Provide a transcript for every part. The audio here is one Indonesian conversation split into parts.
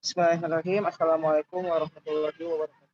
Bismillahirrahmanirrahim. Assalamualaikum warahmatullahi wabarakatuh.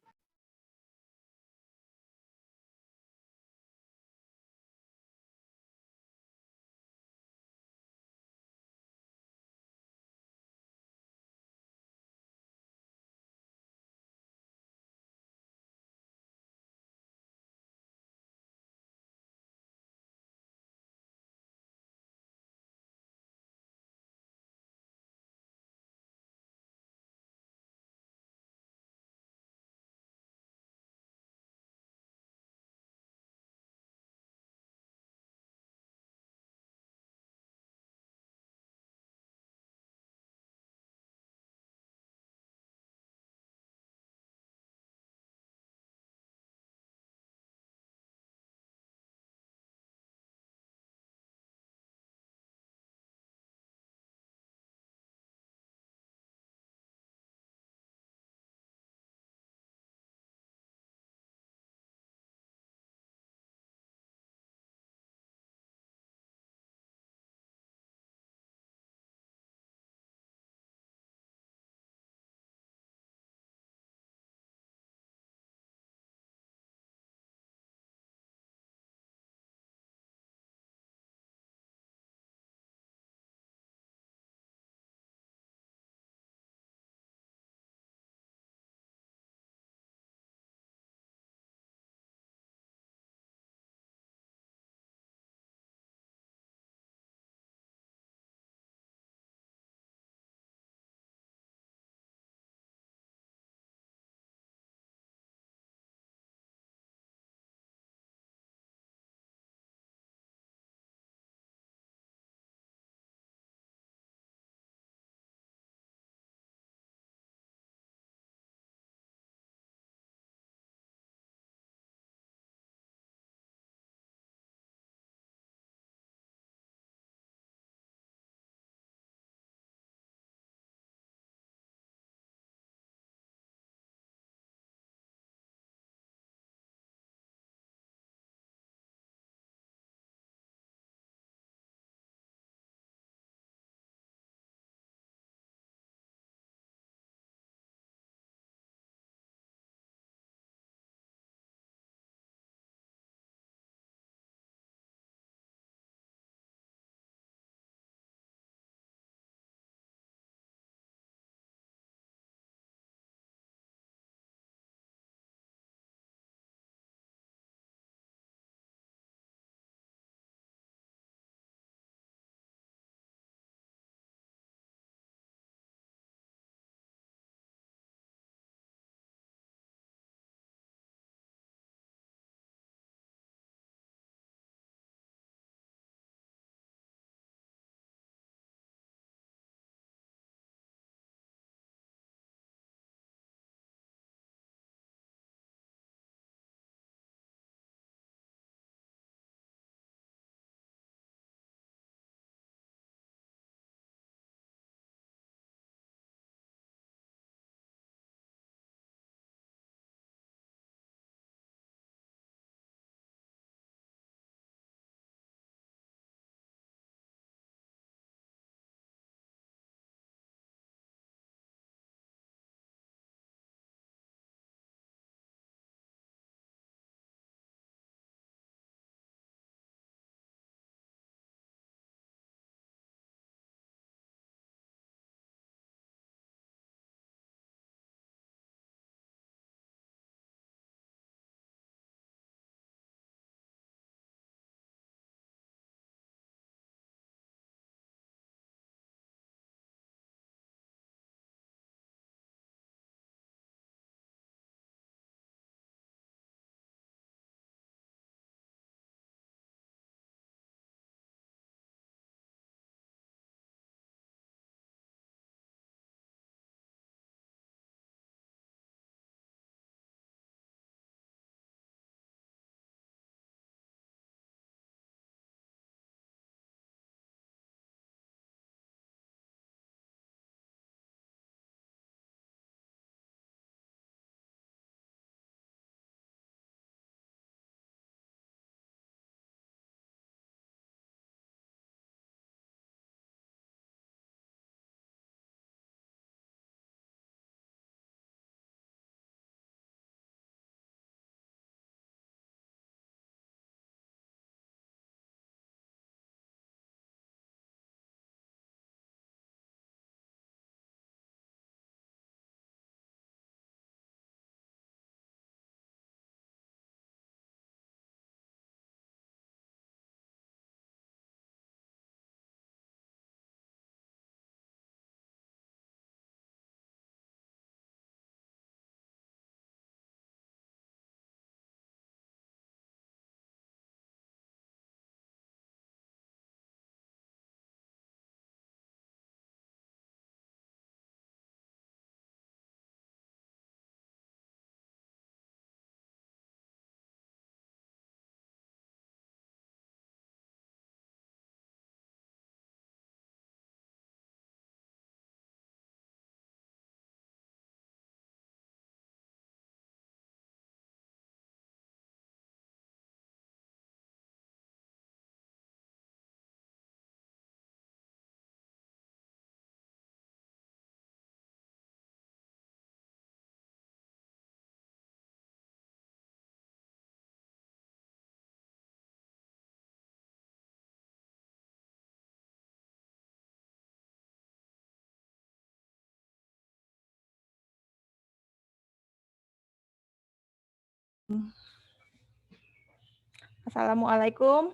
Assalamualaikum.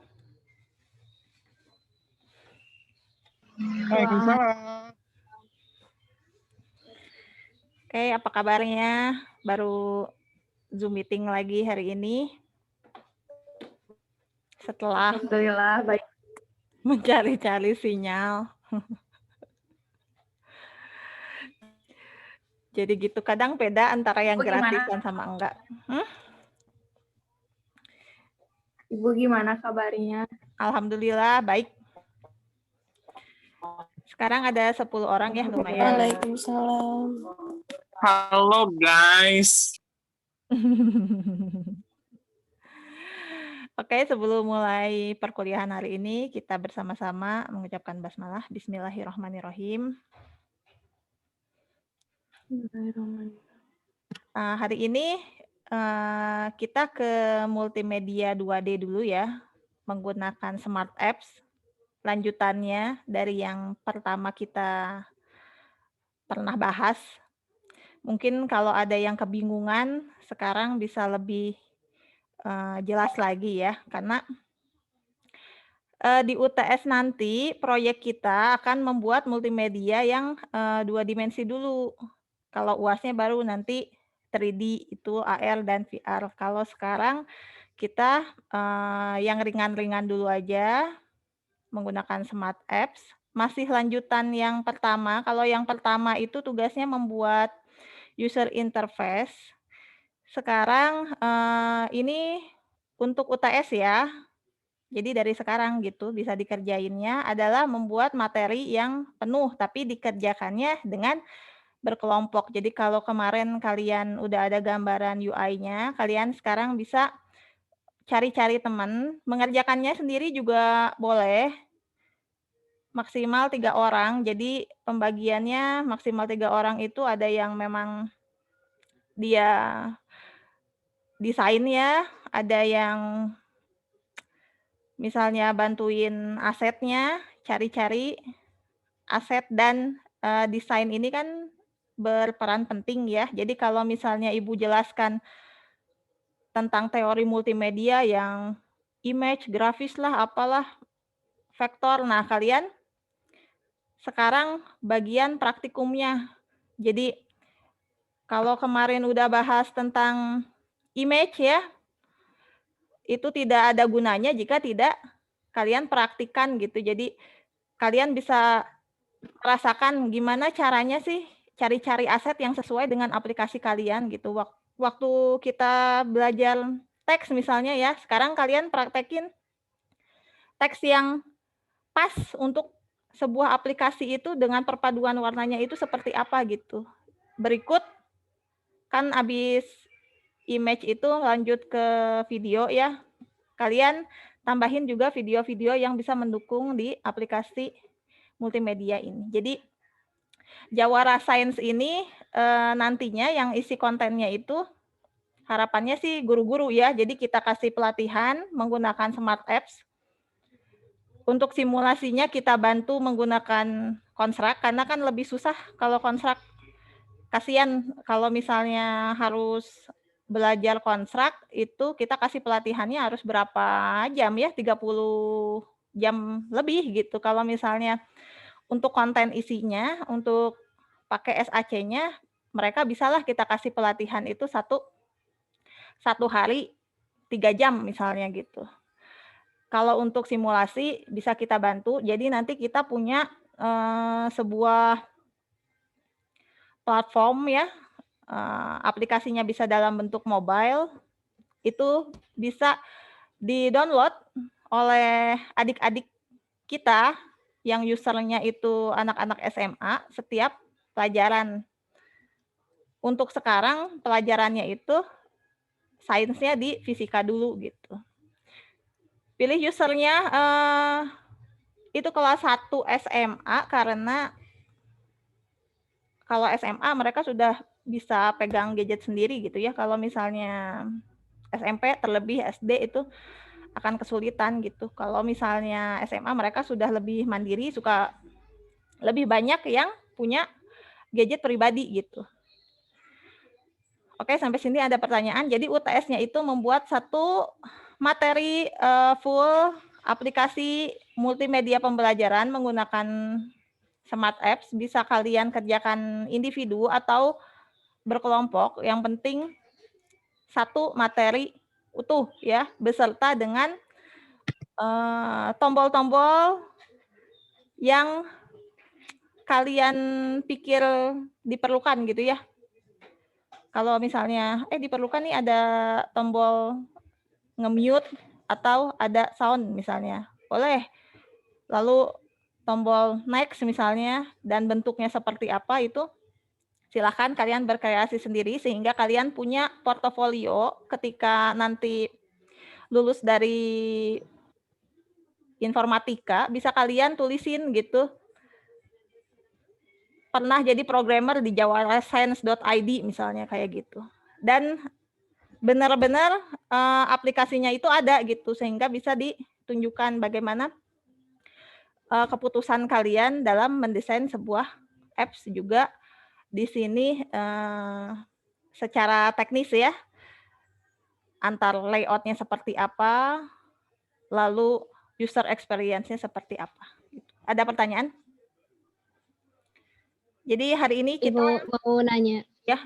Waalaikumsalam. Oke, apa kabarnya? Baru Zoom meeting lagi hari ini. Setelah Alhamdulillah baik. mencari-cari sinyal. Jadi gitu, kadang beda antara yang gratisan sama enggak. Ibu gimana kabarnya? Alhamdulillah baik. Sekarang ada 10 orang ya, lumayan. Waalaikumsalam. Halo guys. Oke, sebelum mulai perkuliahan hari ini, kita bersama-sama mengucapkan basmalah. Bismillahirrahmanirrahim. Hari ini kita ke multimedia 2D dulu ya, menggunakan smart apps. Lanjutannya dari yang pertama kita pernah bahas. Mungkin kalau ada yang kebingungan, sekarang bisa lebih jelas lagi ya, karena di UTS nanti proyek kita akan membuat multimedia yang 2 dimensi dulu. Kalau UASnya baru nanti 3D itu AR dan VR. Kalau sekarang kita yang ringan-ringan dulu aja menggunakan smart apps. Masih lanjutan yang pertama. Kalau yang pertama itu tugasnya membuat user interface. Sekarang ini untuk UTS ya. Jadi dari sekarang gitu bisa dikerjainnya adalah membuat materi yang penuh tapi dikerjakannya dengan berkelompok. Jadi kalau kemarin kalian udah ada gambaran UI-nya, kalian sekarang bisa cari-cari teman, mengerjakannya sendiri juga boleh. Maksimal 3 orang. Jadi pembagiannya maksimal 3 orang itu ada yang memang dia desainnya, ada yang misalnya bantuin asetnya, cari-cari aset dan desain ini kan berperan penting ya. Jadi kalau misalnya Ibu jelaskan tentang teori multimedia yang image, grafis lah, apalah, vektor. Nah, kalian sekarang bagian praktikumnya. Jadi kalau kemarin udah bahas tentang image ya, itu tidak ada gunanya jika tidak kalian praktikan gitu. Jadi kalian bisa merasakan gimana caranya sih cari-cari aset yang sesuai dengan aplikasi kalian gitu. Waktu kita belajar teks misalnya ya, sekarang kalian praktekin teks yang pas untuk sebuah aplikasi itu dengan perpaduan warnanya itu seperti apa gitu. Berikut kan habis image itu lanjut ke video ya. Kalian tambahin juga video-video yang bisa mendukung di aplikasi multimedia ini. Jadi Jawara Science ini nantinya yang isi kontennya itu harapannya sih guru-guru ya. Jadi kita kasih pelatihan menggunakan smart apps. Untuk simulasinya kita bantu menggunakan Construct karena kan lebih susah kalau Construct. Kasihan kalau misalnya harus belajar Construct itu kita kasih pelatihannya harus berapa jam ya? 30 jam lebih gitu. Kalau misalnya untuk konten isinya, untuk pakai SAC-nya, mereka bisalah kita kasih pelatihan itu satu hari 3 jam misalnya gitu. Kalau untuk simulasi bisa kita bantu. Jadi nanti kita punya sebuah platform ya, aplikasinya bisa dalam bentuk mobile, itu bisa di-download oleh adik-adik kita yang usernya itu anak-anak SMA setiap pelajaran. Untuk sekarang pelajarannya itu sainsnya di fisika dulu gitu. Pilih usernya itu kelas 1 SMA karena kalau SMA mereka sudah bisa pegang gadget sendiri gitu ya. Kalau misalnya SMP terlebih SD itu akan kesulitan gitu. Kalau misalnya SMA mereka sudah lebih mandiri, suka lebih banyak yang punya gadget pribadi gitu. Oke, sampai sini ada pertanyaan. Jadi UTS-nya itu membuat satu materi full aplikasi multimedia pembelajaran menggunakan Smart Apps. Bisa kalian kerjakan individu atau berkelompok. Yang penting satu materi utuh ya, beserta dengan tombol-tombol yang kalian pikir diperlukan gitu ya. Kalau misalnya diperlukan nih ada tombol nge-mute atau ada sound misalnya, boleh. Lalu tombol next misalnya dan bentuknya seperti apa itu silahkan kalian berkreasi sendiri sehingga kalian punya portofolio ketika nanti lulus dari informatika bisa kalian tulisin gitu. Pernah jadi programmer di jawarascience.id misalnya kayak gitu. Dan benar-benar aplikasinya itu ada gitu sehingga bisa ditunjukkan bagaimana keputusan kalian dalam mendesain sebuah apps juga di sini secara teknis ya. Antar layoutnya seperti apa, lalu user experience-nya seperti apa. Ada pertanyaan? Jadi hari ini kita Ibu mau nanya. ya.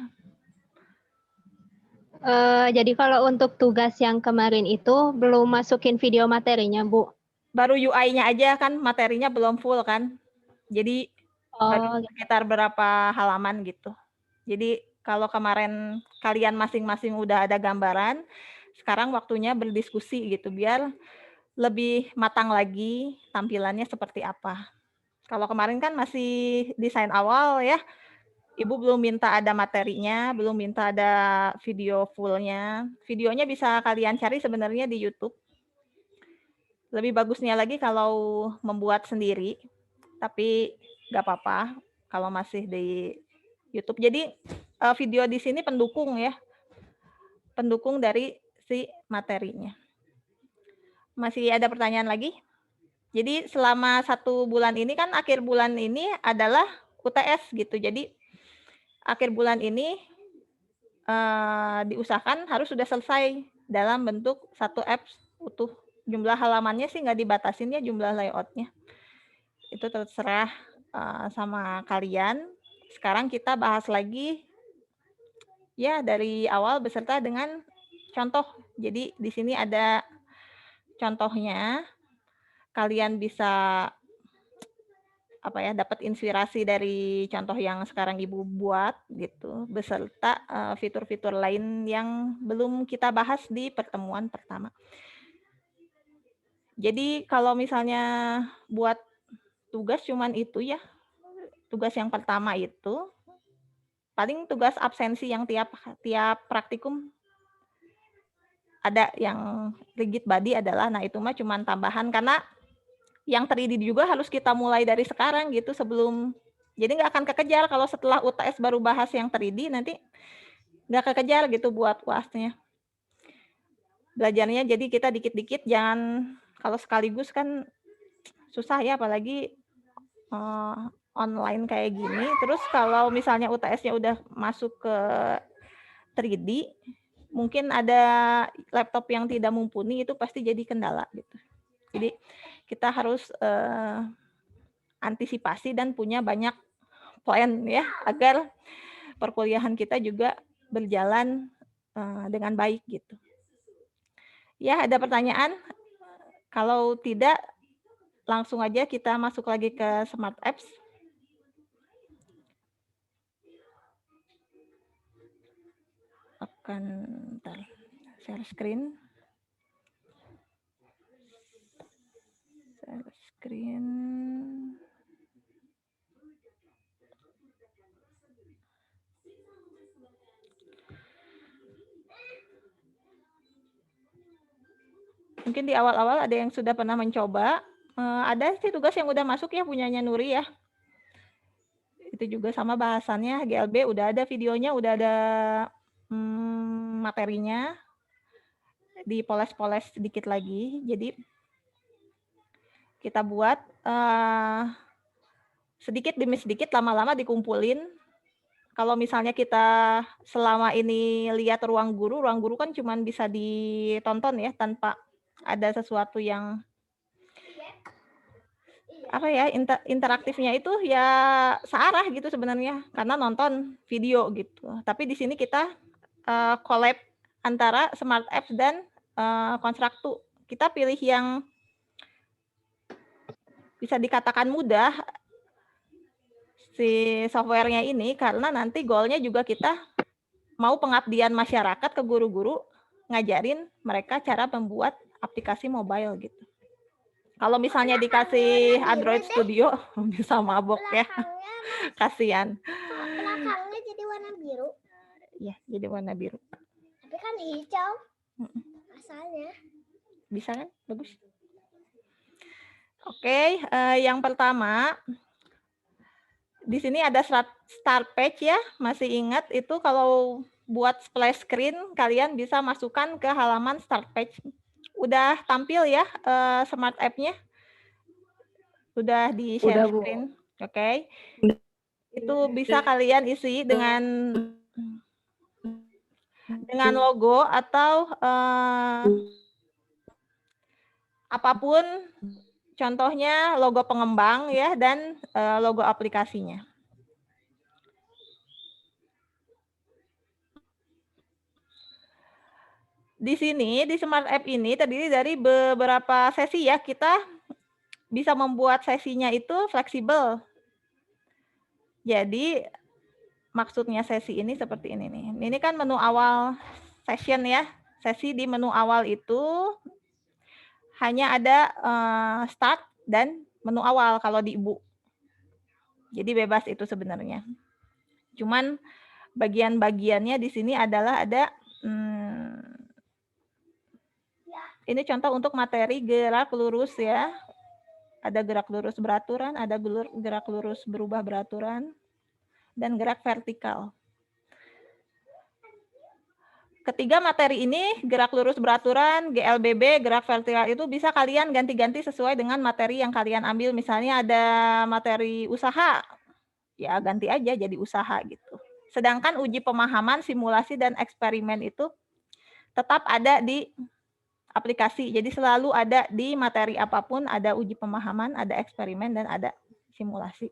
Jadi kalau untuk tugas yang kemarin itu belum masukin video materinya, Bu. Baru UI-nya aja kan, materinya belum full kan. Jadi baru sekitar berapa halaman gitu. Jadi kalau kemarin kalian masing-masing udah ada gambaran, sekarang waktunya berdiskusi gitu biar lebih matang lagi tampilannya seperti apa. Kalau kemarin kan masih desain awal ya, Ibu belum minta ada materinya, belum minta ada video fullnya. Videonya bisa kalian cari sebenarnya di YouTube. Lebih bagusnya lagi kalau membuat sendiri, tapi nggak apa-apa kalau masih di YouTube. Jadi video di sini pendukung ya, pendukung dari si materinya. Masih ada pertanyaan lagi? Jadi selama 1 bulan ini kan akhir bulan ini adalah UTS gitu. Jadi akhir bulan ini diusahakan harus sudah selesai dalam bentuk satu apps utuh. Jumlah halamannya sih nggak dibatasin ya jumlah layoutnya. Itu terserah sama kalian. Sekarang kita bahas lagi ya dari awal beserta dengan contoh. Jadi di sini ada contohnya. Kalian bisa dapat inspirasi dari contoh yang sekarang Ibu buat gitu, beserta fitur-fitur lain yang belum kita bahas di pertemuan pertama. Jadi kalau misalnya buat tugas cuman itu ya, tugas yang pertama itu, paling tugas absensi yang tiap praktikum ada yang rigid body adalah, nah itu mah cuman tambahan karena yang 3D juga harus kita mulai dari sekarang gitu sebelum, jadi nggak akan kekejar kalau setelah UTS baru bahas yang 3D nanti nggak kekejar gitu buat UAS-nya. Belajarnya jadi kita dikit-dikit, jangan kalau sekaligus kan susah ya apalagi online kayak gini. Terus kalau misalnya UTS-nya udah masuk ke 3D, mungkin ada laptop yang tidak mumpuni itu pasti jadi kendala gitu. Jadi kita harus antisipasi dan punya banyak plan ya agar perkuliahan kita juga berjalan dengan baik gitu. Ya, ada pertanyaan? Kalau tidak, langsung aja kita masuk lagi ke Smart Apps. Akan share screen. Share screen. Mungkin di awal-awal ada yang sudah pernah mencoba. Ada sih tugas yang udah masuk ya punyanya Nuri ya. Itu juga sama bahasannya GLB udah ada videonya, udah ada materinya. Dipoles-poles sedikit lagi. Jadi kita buat sedikit demi sedikit, lama-lama dikumpulin. kalau misalnya kita selama ini lihat ruang guru kan cuman bisa ditonton ya tanpa ada sesuatu yang apa ya interaktifnya itu ya searah gitu sebenarnya karena nonton video gitu. Tapi di sini kita collab antara Smart Apps dan Constructu. Kita pilih yang bisa dikatakan mudah si softwarenya ini karena nanti goalnya juga kita mau pengabdian masyarakat ke guru-guru ngajarin mereka cara membuat aplikasi mobile gitu. Kalau misalnya dikasih Android Studio bisa mabok ya. Kasihan. Belakangnya jadi warna biru. Iya, jadi warna biru. Tapi kan hijau. Asalnya. Bisa kan? Bagus. Oke, yang pertama di sini ada start page ya. Masih ingat itu kalau buat splash screen kalian bisa masukkan ke halaman start page. Udah tampil ya Smart App-nya? Udah di share screen. Oke. Itu bisa kalian isi dengan logo atau apapun, contohnya logo pengembang ya dan logo aplikasinya. Di sini di Smart App ini terdiri dari beberapa sesi ya. Kita bisa membuat sesinya itu fleksibel. Jadi maksudnya sesi ini seperti ini nih. Ini kan menu awal session ya. Sesi di menu awal itu hanya ada start dan menu awal kalau di Ibu. Jadi bebas itu sebenarnya. Cuman bagian-bagiannya di sini adalah ada ini contoh untuk materi gerak lurus ya. Ada gerak lurus beraturan, ada gerak lurus berubah beraturan, dan gerak vertikal. Ketiga materi ini, gerak lurus beraturan, GLBB, gerak vertikal itu bisa kalian ganti-ganti sesuai dengan materi yang kalian ambil. Misalnya ada materi usaha, ya ganti aja jadi usaha gitu. Sedangkan uji pemahaman, simulasi, dan eksperimen itu tetap ada di aplikasi. Jadi selalu ada di materi apapun, ada uji pemahaman, ada eksperimen, dan ada simulasi.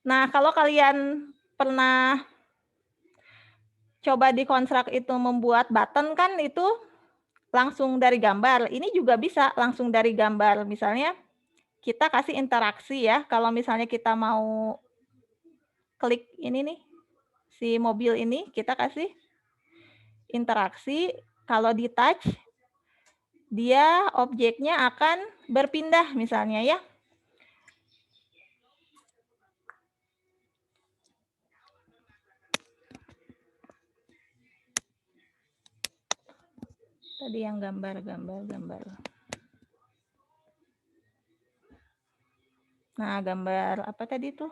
Nah, kalau kalian pernah coba di Construct itu membuat button kan itu langsung dari gambar. Ini juga bisa langsung dari gambar. Misalnya kita kasih interaksi ya. Kalau misalnya kita mau klik ini nih, si mobil ini, kita kasih interaksi. Kalau di touch, dia objeknya akan berpindah misalnya ya. Tadi yang gambar. Nah, gambar apa tadi tuh?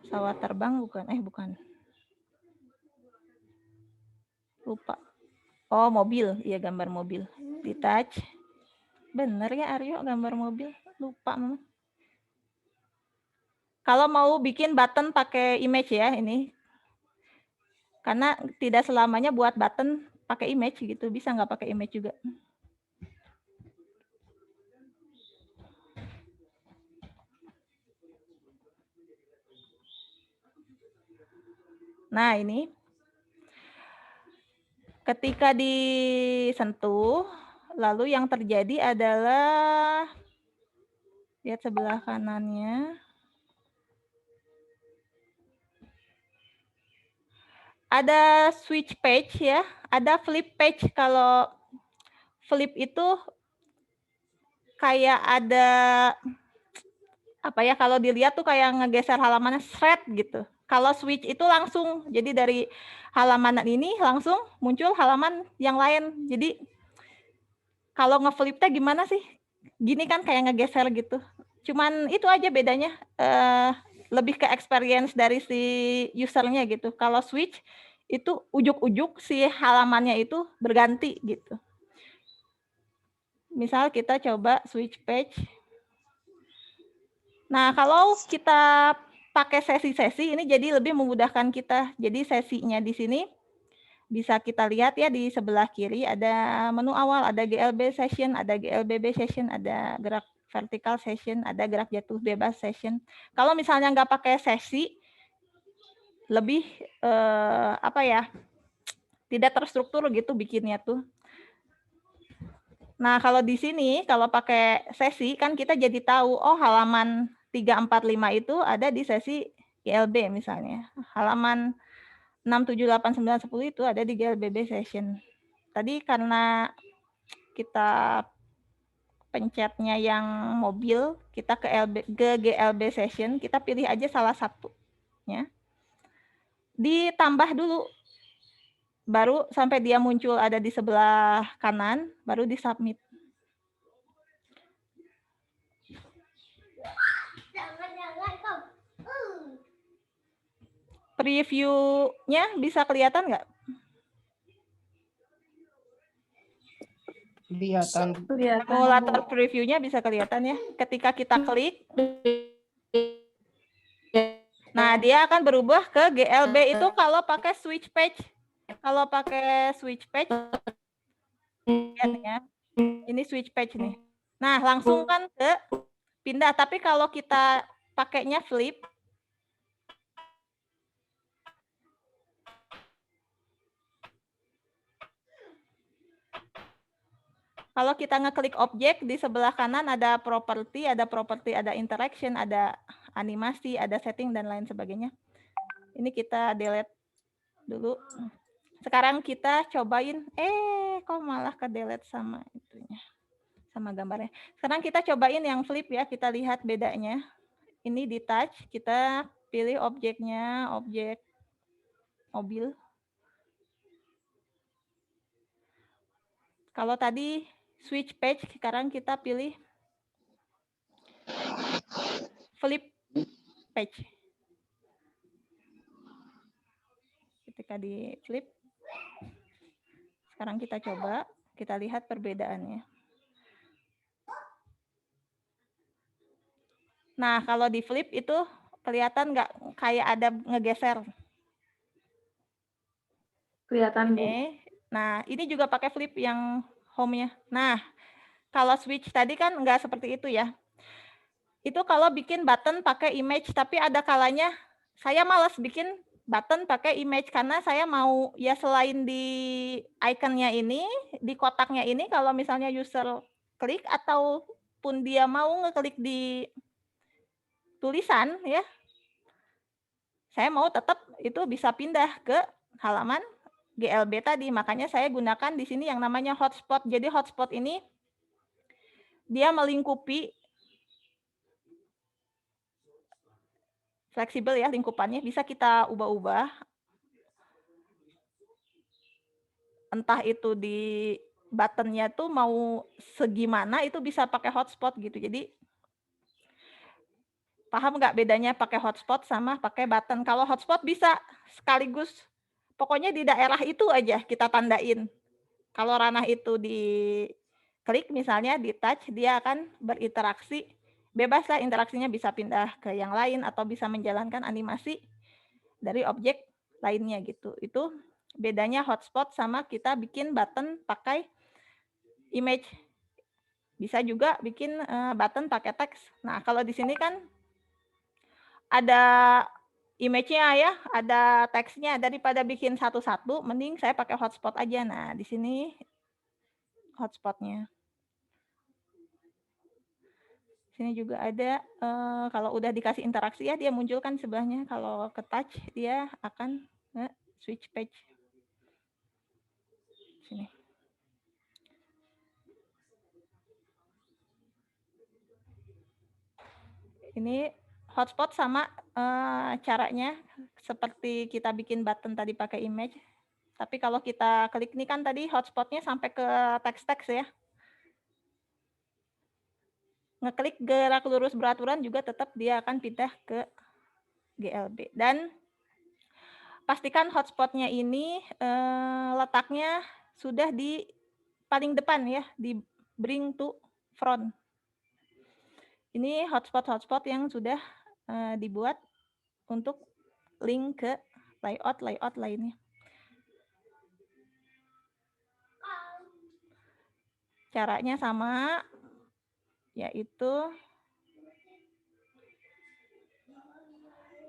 Pesawat terbang bukan? Bukan. Lupa. Oh, mobil. Iya, gambar mobil. Di touch. Bener ya Aryo, gambar mobil. Lupa Mama. Kalau mau bikin button pakai image ya ini. Karena tidak selamanya buat button pakai image gitu. Bisa nggak pakai image juga. Nah, ini. Ketika disentuh, lalu yang terjadi adalah, lihat sebelah kanannya. Ada switch page ya, ada flip page. Kalau flip itu kayak ada, apa ya, kalau dilihat tuh kayak ngegeser halamannya thread gitu. Kalau switch itu langsung, jadi dari halaman ini langsung muncul halaman yang lain. Jadi kalau ngeflipnya gimana sih? Gini kan kayak ngegeser gitu. Cuman itu aja bedanya, lebih ke experience dari si usernya gitu. Kalau switch itu ujuk-ujuk si halamannya itu berganti gitu. Misal kita coba switch page. Nah, kalau kita pakai sesi-sesi ini jadi lebih memudahkan kita. Jadi sesinya di sini bisa kita lihat ya di sebelah kiri ada menu awal, ada GLB session, ada GLBB session, ada gerak vertikal session, ada gerak jatuh bebas session. Kalau misalnya nggak pakai sesi, lebih apa ya, tidak terstruktur gitu bikinnya tuh. Nah, kalau di sini, kalau pakai sesi, kan kita jadi tahu, oh halaman 3, 4, 5 itu ada di sesi GLB misalnya. Halaman 6, 7, 8, 9, 10 itu ada di GLBB session. Tadi karena kita pencetnya yang mobil, kita ke GLB session, kita pilih aja salah satunya. Ditambah dulu. Baru sampai dia muncul ada di sebelah kanan, baru di-submit. Jangan kau. Preview-nya bisa kelihatan nggak? Kelihatan. Simulator preview-nya bisa kelihatan ya. Ketika kita klik, nah dia akan berubah ke GLB itu kalau pakai switch page. Kalau pakai switch page, lihat ya. Ini switch page nih. Nah langsung kan ke pindah. Tapi kalau kita pakainya flip, kalau kita ngeklik objek, di sebelah kanan ada property, ada interaction, ada animasi, ada setting, dan lain sebagainya. Ini kita delete dulu. Sekarang kita cobain, kok malah ke delete sama itunya, sama gambarnya. Sekarang kita cobain yang flip ya, kita lihat bedanya. Ini di touch, kita pilih objeknya, objek mobil. Kalau tadi switch page, sekarang kita pilih flip page. Ketika di flip, sekarang kita coba, kita lihat perbedaannya. Nah, kalau di flip itu kelihatan nggak kayak ada ngegeser? Kelihatan, Bu. Nah, ini juga pakai flip yang home-nya. Nah, kalau switch tadi kan nggak seperti itu ya. Itu kalau bikin button pakai image, tapi ada kalanya saya malas bikin button pakai image karena saya mau ya selain di ikonnya ini, di kotaknya ini, kalau misalnya user klik ataupun dia mau ngeklik di tulisan ya, saya mau tetap itu bisa pindah ke halaman GLB tadi. Makanya saya gunakan di sini yang namanya hotspot. Jadi hotspot ini dia melingkupi, fleksibel ya lingkupannya, bisa kita ubah-ubah. Entah itu di buttonnya tuh mau segimana, itu bisa pakai hotspot gitu. Jadi paham nggak bedanya pakai hotspot sama pakai button? Kalau hotspot bisa sekaligus, pokoknya di daerah itu aja kita tandain. Kalau ranah itu diklik misalnya, di touch, dia akan berinteraksi. Bebas lah interaksinya, bisa pindah ke yang lain atau bisa menjalankan animasi dari objek lainnya gitu. Itu bedanya hotspot sama kita bikin button pakai image. Bisa juga bikin button pakai teks. Nah, kalau di sini kan ada image-nya ya, ada teksnya. Daripada bikin satu-satu, mending saya pakai hotspot aja. Nah, di sini hotspotnya. Sini juga ada, kalau udah dikasih interaksi ya, dia munculkan sebelahnya. Kalau ke touch, dia akan switch page. Sini. Ini hotspot sama caranya seperti kita bikin button tadi pakai image. Tapi kalau kita klik ini kan tadi hotspotnya sampai ke teks-teks ya. Ngeklik gerak lurus beraturan juga tetap dia akan pindah ke GLB. Dan pastikan hotspotnya ini letaknya sudah di paling depan ya, di bring to front. Ini hotspot-hotspot yang sudah dibuat untuk link ke layout lainnya. Caranya sama, yaitu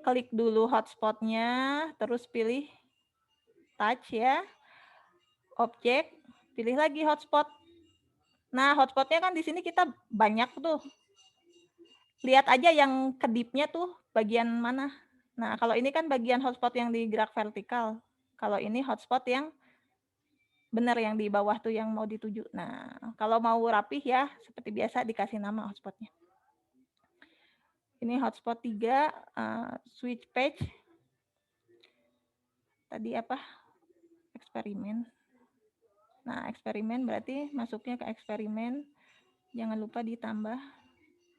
klik dulu hotspotnya, terus pilih touch ya, objek, pilih lagi hotspot. Nah, hotspotnya kan di sini kita banyak tuh. Lihat aja yang kedipnya tuh bagian mana. Nah, kalau ini kan bagian hotspot yang digerak vertikal. Kalau ini hotspot yang benar yang di bawah tuh yang mau dituju. Nah, kalau mau rapih ya seperti biasa dikasih nama hotspotnya. Ini hotspot 3, switch page. Tadi apa? Eksperimen. Nah, eksperimen berarti masuknya ke eksperimen. Jangan lupa ditambah,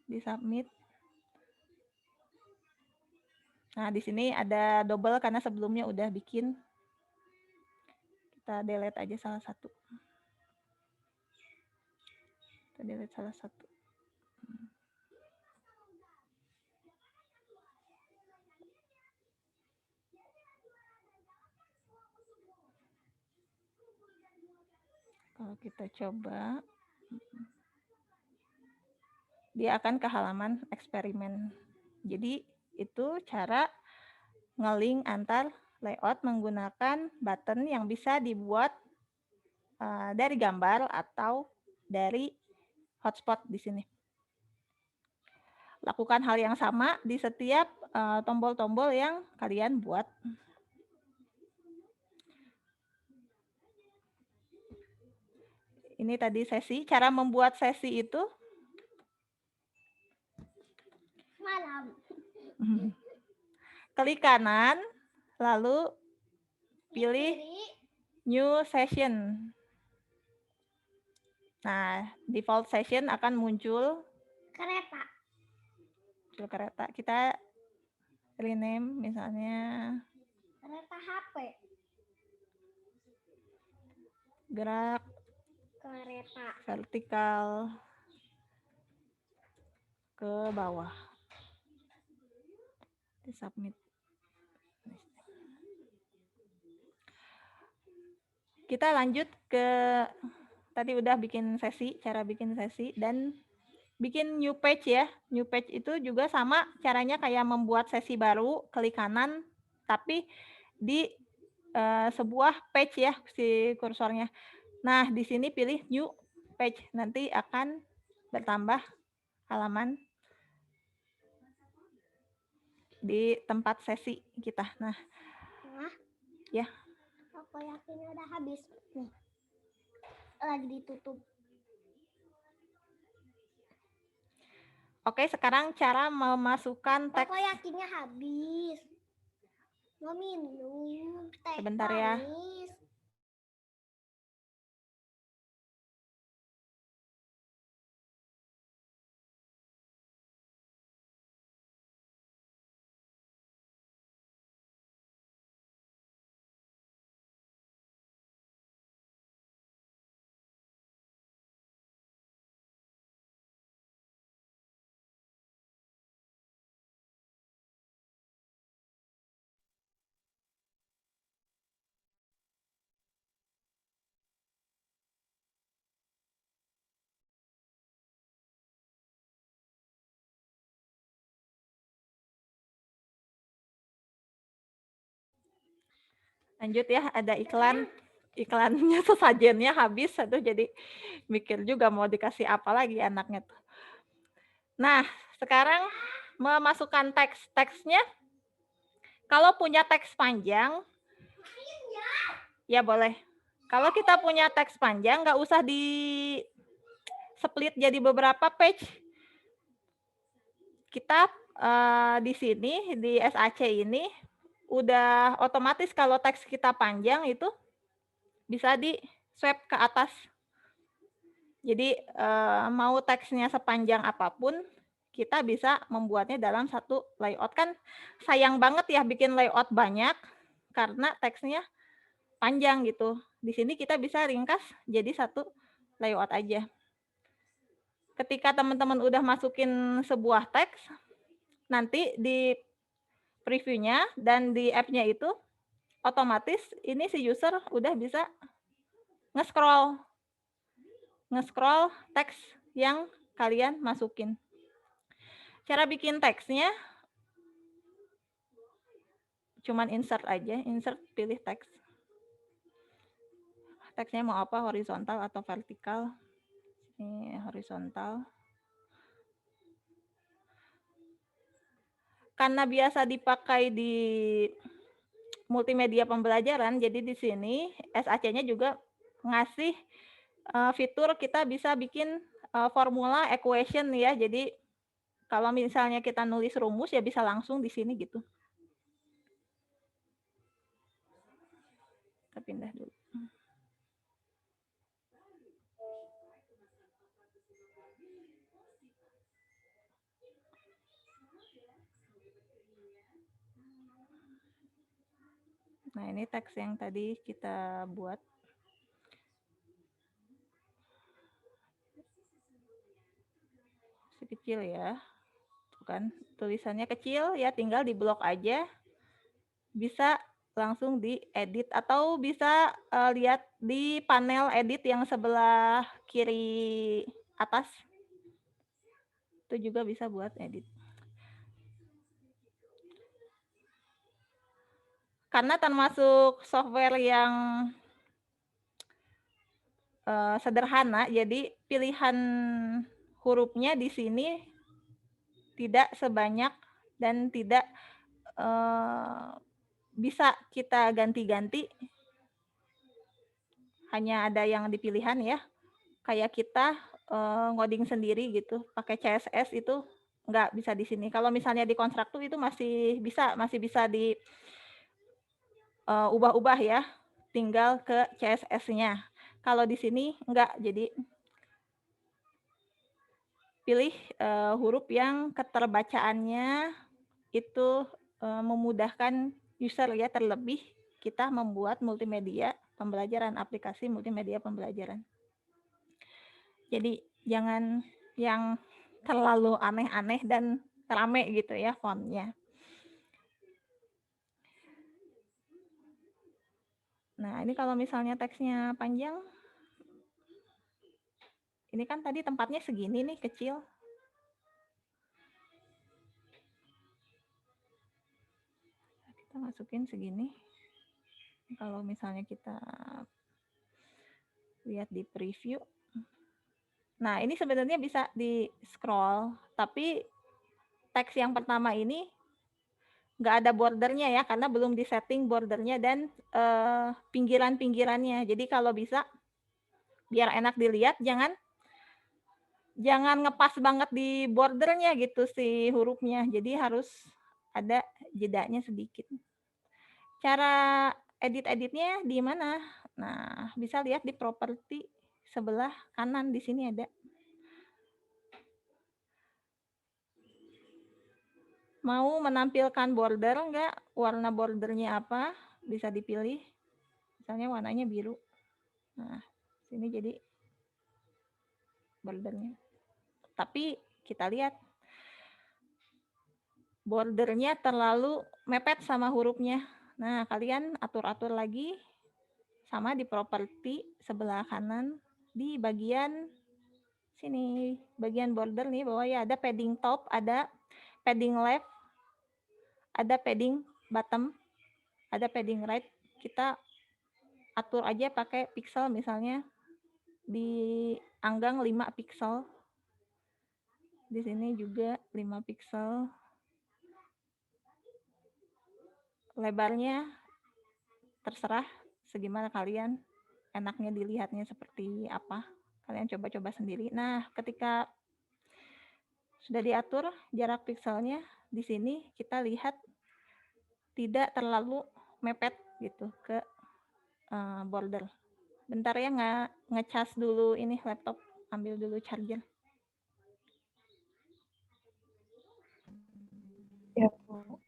di-submit. Nah, di sini ada double karena sebelumnya udah bikin. Kita delete aja salah satu. Kita delete salah satu. Kalau kita coba, dia akan ke halaman eksperimen. Jadi itu cara nge-link antar layout menggunakan button yang bisa dibuat dari gambar atau dari hotspot di sini. Lakukan hal yang sama di setiap tombol-tombol yang kalian buat. Ini tadi sesi. Cara membuat sesi itu Malam. klik kanan, lalu pilih new session. Nah, default session akan muncul Kereta. kereta. Kita rename misalnya Kereta HP. gerak Kereta. vertikal ke bawah. Di submit. Kita lanjut ke tadi udah bikin sesi, cara bikin sesi dan bikin new page ya. New page itu juga sama caranya kayak membuat sesi baru, klik kanan, tapi di sebuah page ya si kursornya. Nah, di sini pilih new page, nanti akan bertambah halaman di tempat sesi kita. Nah, ya. Aku yakin udah habis. Nih. Lagi ditutup. Oke, sekarang cara memasukkan teks. Aku yakinnya habis. Mau minum teh Sebentar ya. manis. Lanjut ya, ada iklan. Iklannya sesajennya habis, aduh jadi mikir juga mau dikasih apa lagi anaknya tuh. Nah, sekarang memasukkan teks. Teksnya, kalau punya teks panjang, ya boleh. Kalau kita punya teks panjang, nggak usah di split jadi beberapa page. Kita di sini, di SAC ini, udah otomatis kalau teks kita panjang itu bisa di swipe ke atas. Jadi mau teksnya sepanjang apapun, kita bisa membuatnya dalam satu layout. Kan sayang banget ya bikin layout banyak karena teksnya panjang gitu. Di sini kita bisa ringkas jadi satu layout aja. Ketika teman-teman udah masukin sebuah teks, nanti di previewnya dan di app-nya itu otomatis ini si user udah bisa nge-scroll teks yang kalian masukin. Cara bikin teksnya cuman insert aja, pilih teks. Teksnya mau apa, horizontal atau vertikal? Ini horizontal. Karena biasa dipakai di multimedia pembelajaran, jadi di sini SAC-nya juga ngasih fitur kita bisa bikin formula equation ya. Jadi kalau misalnya kita nulis rumus ya bisa langsung di sini gitu. Kita pindah dulu. Nah, ini teks yang tadi kita buat. Kecil ya. Tuh kan, tulisannya kecil ya, tinggal di blok aja. Bisa langsung diedit atau bisa lihat di panel edit yang sebelah kiri atas. Itu juga bisa buat edit. Karena termasuk software yang sederhana, jadi pilihan hurufnya di sini tidak sebanyak dan tidak bisa kita ganti-ganti. Hanya ada yang di pilihan ya. Kayak kita ngoding sendiri gitu, pakai CSS itu nggak bisa di sini. Kalau misalnya di Constructor itu masih bisa di ubah-ubah ya, tinggal ke CSS-nya. Kalau di sini enggak, jadi pilih huruf yang keterbacaannya itu memudahkan user ya, terlebih kita membuat multimedia pembelajaran, aplikasi multimedia pembelajaran. Jadi jangan yang terlalu aneh-aneh dan rame gitu ya fontnya. Nah, ini kalau misalnya teksnya panjang, ini kan tadi tempatnya segini nih, kecil. Kita masukin segini. Kalau misalnya kita lihat di preview. Nah, ini sebenarnya bisa di-scroll, tapi teks yang pertama ini nggak ada bordernya ya, karena belum disetting bordernya dan pinggiran-pinggirannya. Jadi kalau bisa, biar enak dilihat, jangan ngepas banget di bordernya gitu si hurufnya. Jadi harus ada jedanya sedikit. Cara edit-editnya di mana? Nah, bisa lihat di properti sebelah kanan, di sini ada. Mau menampilkan border enggak? Warna bordernya apa? Bisa dipilih. Misalnya warnanya biru. Nah, sini jadi bordernya. Tapi kita lihat bordernya terlalu mepet sama hurufnya. Nah, kalian atur-atur lagi sama di properti sebelah kanan di bagian sini, bagian border nih bawah ya, ada padding top, ada padding left, ada padding bottom, ada padding right. Kita atur aja pakai pixel, misalnya di anggang 5 pixel. Di sini juga 5 pixel. Lebarnya terserah segimana kalian, enaknya dilihatnya seperti apa. Kalian coba-coba sendiri. Nah, ketika sudah diatur jarak pixelnya, di sini kita lihat tidak terlalu mepet gitu ke border. Bentar ya, ngecas dulu ini laptop, ambil dulu charger. Ya, Bu.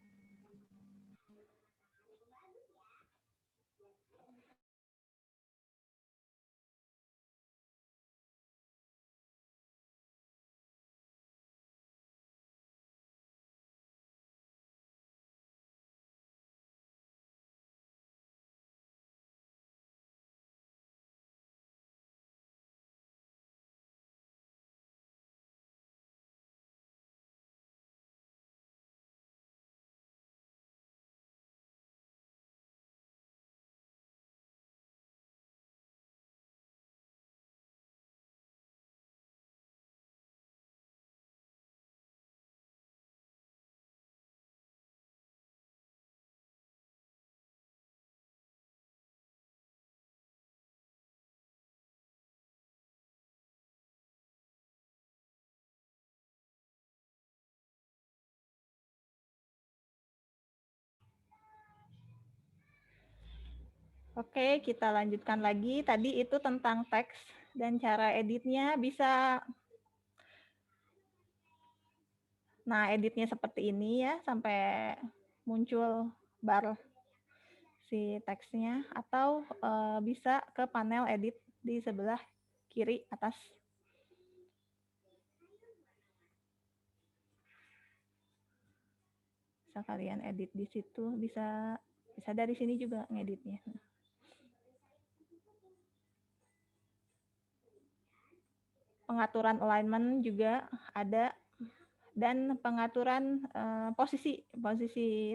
Oke, kita lanjutkan lagi. Tadi itu tentang teks dan cara editnya bisa. Nah, editnya seperti ini ya, sampai muncul bar si teksnya, atau bisa ke panel edit di sebelah kiri atas. Bisa kalian edit di situ, bisa dari sini juga ngeditnya. Pengaturan alignment juga ada, dan pengaturan posisi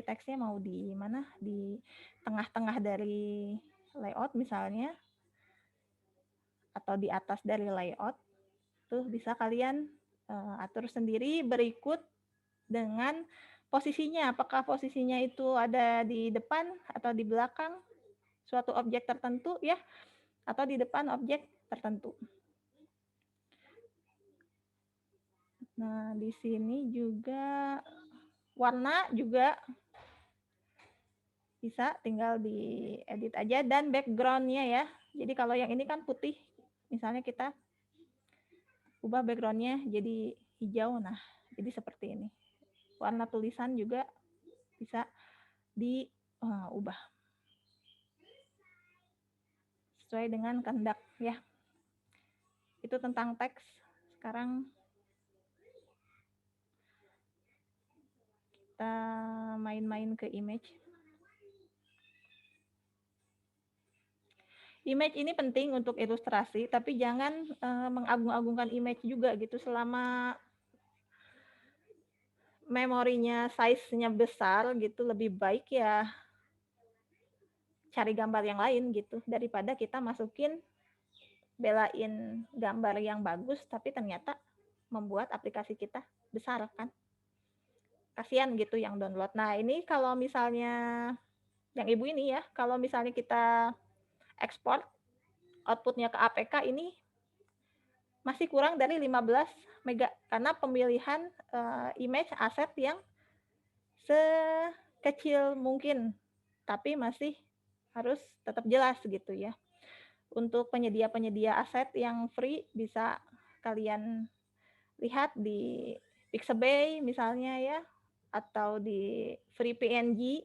teksnya mau di mana, di tengah-tengah dari layout misalnya, atau di atas dari layout, tuh bisa kalian atur sendiri berikut dengan posisinya, apakah posisinya itu ada di depan atau di belakang suatu objek tertentu ya, atau di depan objek tertentu. Nah, di sini juga warna juga bisa tinggal diedit aja, dan background-nya ya. Jadi kalau yang ini kan putih, misalnya kita ubah background-nya jadi hijau, nah jadi seperti ini. Warna tulisan juga bisa diubah sesuai dengan kehendak ya. Itu tentang teks. Sekarang kita main-main ke image. Image ini penting untuk ilustrasi, tapi jangan mengagung-agungkan image juga gitu. Selama memorinya size-nya besar gitu, lebih baik ya cari gambar yang lain gitu, daripada kita masukin, belain gambar yang bagus tapi ternyata membuat aplikasi kita besar kan. Kasihan gitu yang download. Nah, ini kalau misalnya yang ibu ini ya, kalau misalnya kita ekspor outputnya ke APK, ini masih kurang dari 15 mega, karena pemilihan image aset yang sekecil mungkin, tapi masih harus tetap jelas gitu ya. Untuk penyedia-penyedia aset yang free bisa kalian lihat di Pixabay misalnya ya, atau di Free PNG,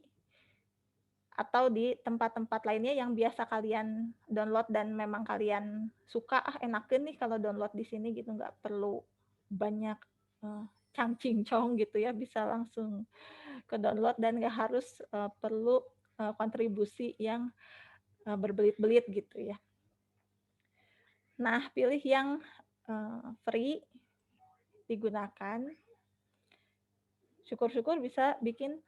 atau di tempat-tempat lainnya yang biasa kalian download dan memang kalian suka, enakan nih kalau download di sini gitu, nggak perlu banyak cang-cincong gitu ya, bisa langsung ke download dan nggak harus perlu kontribusi yang berbelit-belit gitu ya. Nah, pilih yang free, digunakan. Syukur-syukur bisa bikin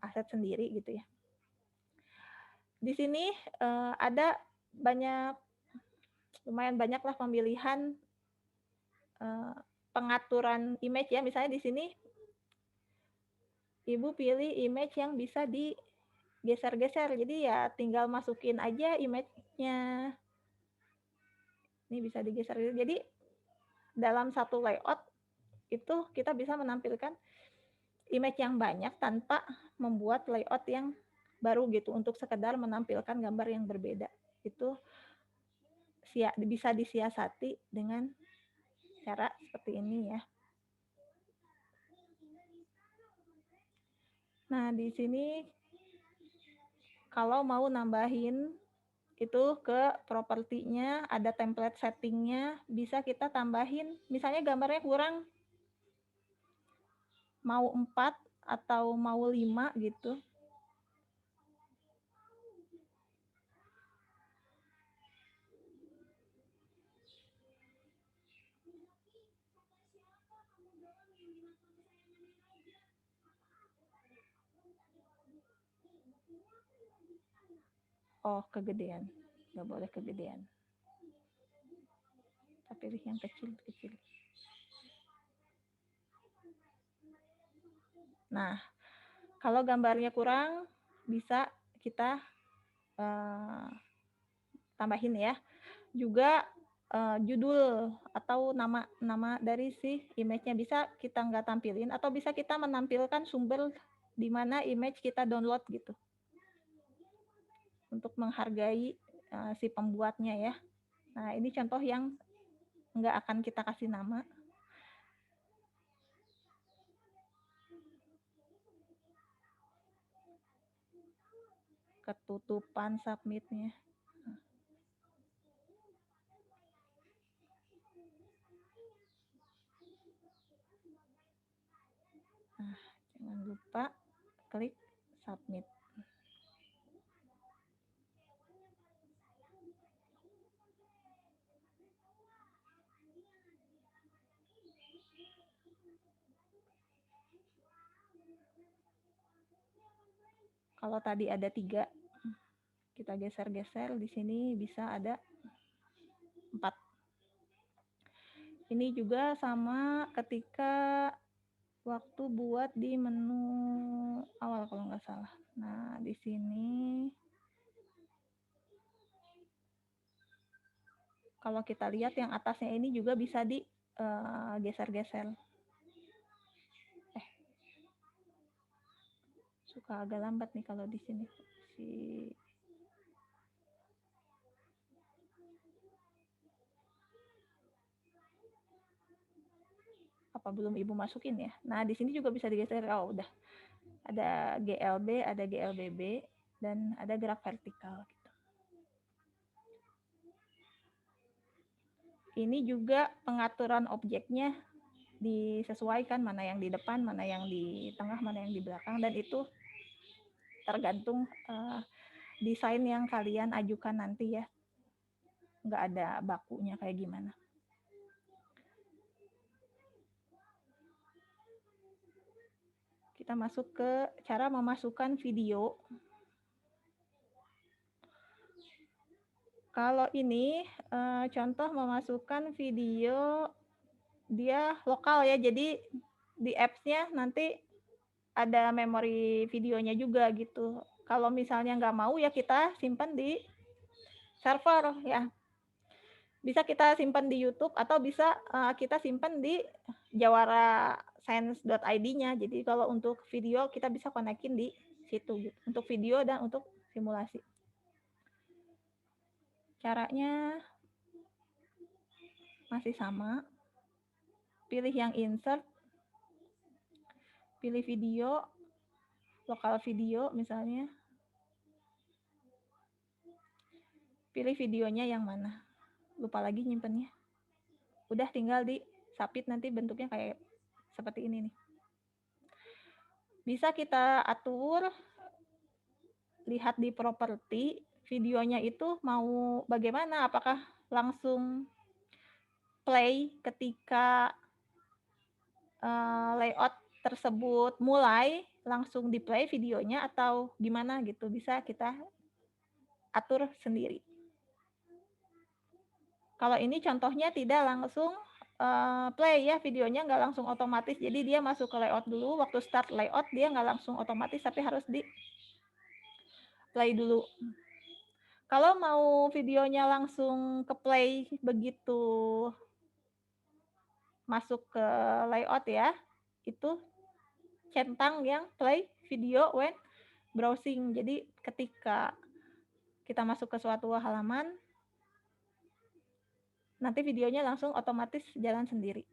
aset sendiri gitu ya. Di sini ada lumayan banyak lah pemilihan pengaturan image ya. Misalnya di sini Ibu pilih image yang bisa digeser-geser. Jadi ya tinggal masukin aja image-nya. Ini bisa digeser. Jadi dalam satu layout itu kita bisa menampilkan image yang banyak tanpa membuat layout yang baru gitu, untuk sekedar menampilkan gambar yang berbeda. Itu bisa disiasati dengan cara seperti ini ya. Nah, di sini kalau mau nambahin itu ke propertinya, ada template settingnya, bisa kita tambahin. Misalnya gambarnya kurang, mau 4 atau mau 5 gitu. Oh, kegedean. Nggak boleh kegedean. Kita pilih yang kecil-kecil. Nah, kalau gambarnya kurang, bisa kita tambahin ya. Juga judul atau nama dari si image-nya bisa kita nggak tampilin, atau bisa kita menampilkan sumber di mana image kita download gitu. untuk menghargai si pembuatnya ya. Nah, ini contoh yang nggak akan kita kasih nama. Ketutupan submitnya. Nah, jangan lupa klik submit. Kalau tadi ada 3, kita geser-geser, di sini bisa ada 4. Ini juga sama ketika waktu buat di menu awal kalau nggak salah. Nah, di sini kalau kita lihat yang atasnya ini juga bisa digeser-geser. Suka agak lambat nih kalau di sini. Apa belum Ibu masukin ya? Nah, di sini juga bisa digeser. Oh, udah. Ada GLB, ada GLBB, dan ada gerak vertikal. Gitu. Ini juga pengaturan objeknya disesuaikan, mana yang di depan, mana yang di tengah, mana yang di belakang, dan itu tergantung desain yang kalian ajukan nanti ya. Nggak ada bakunya kayak gimana. Kita masuk ke cara memasukkan video. Kalau ini contoh memasukkan video, dia lokal ya, jadi di apps-nya nanti ada memori videonya juga gitu. Kalau misalnya nggak mau ya kita simpan di server ya. Bisa kita simpan di YouTube atau bisa kita simpan di jawaraScience.id-nya. Jadi kalau untuk video kita bisa konekin di situ gitu. Untuk video dan untuk simulasi. Caranya masih sama. Pilih yang insert. Pilih video, lokal video misalnya. Pilih videonya yang mana. Lupa lagi nyimpennya. Udah tinggal di submit, nanti bentuknya kayak seperti ini nih. Bisa kita atur, lihat di properti, videonya itu mau bagaimana, apakah langsung play ketika layout tersebut mulai, langsung di play videonya atau gimana gitu, bisa kita atur sendiri. Kalau ini contohnya tidak langsung play ya, videonya nggak langsung otomatis, jadi dia masuk ke layout dulu, waktu start layout dia nggak langsung otomatis, tapi harus di play dulu. Kalau mau videonya langsung ke play begitu masuk ke layout ya, itu centang yang play video when browsing. Jadi ketika kita masuk ke suatu halaman, nanti videonya langsung otomatis jalan sendiri.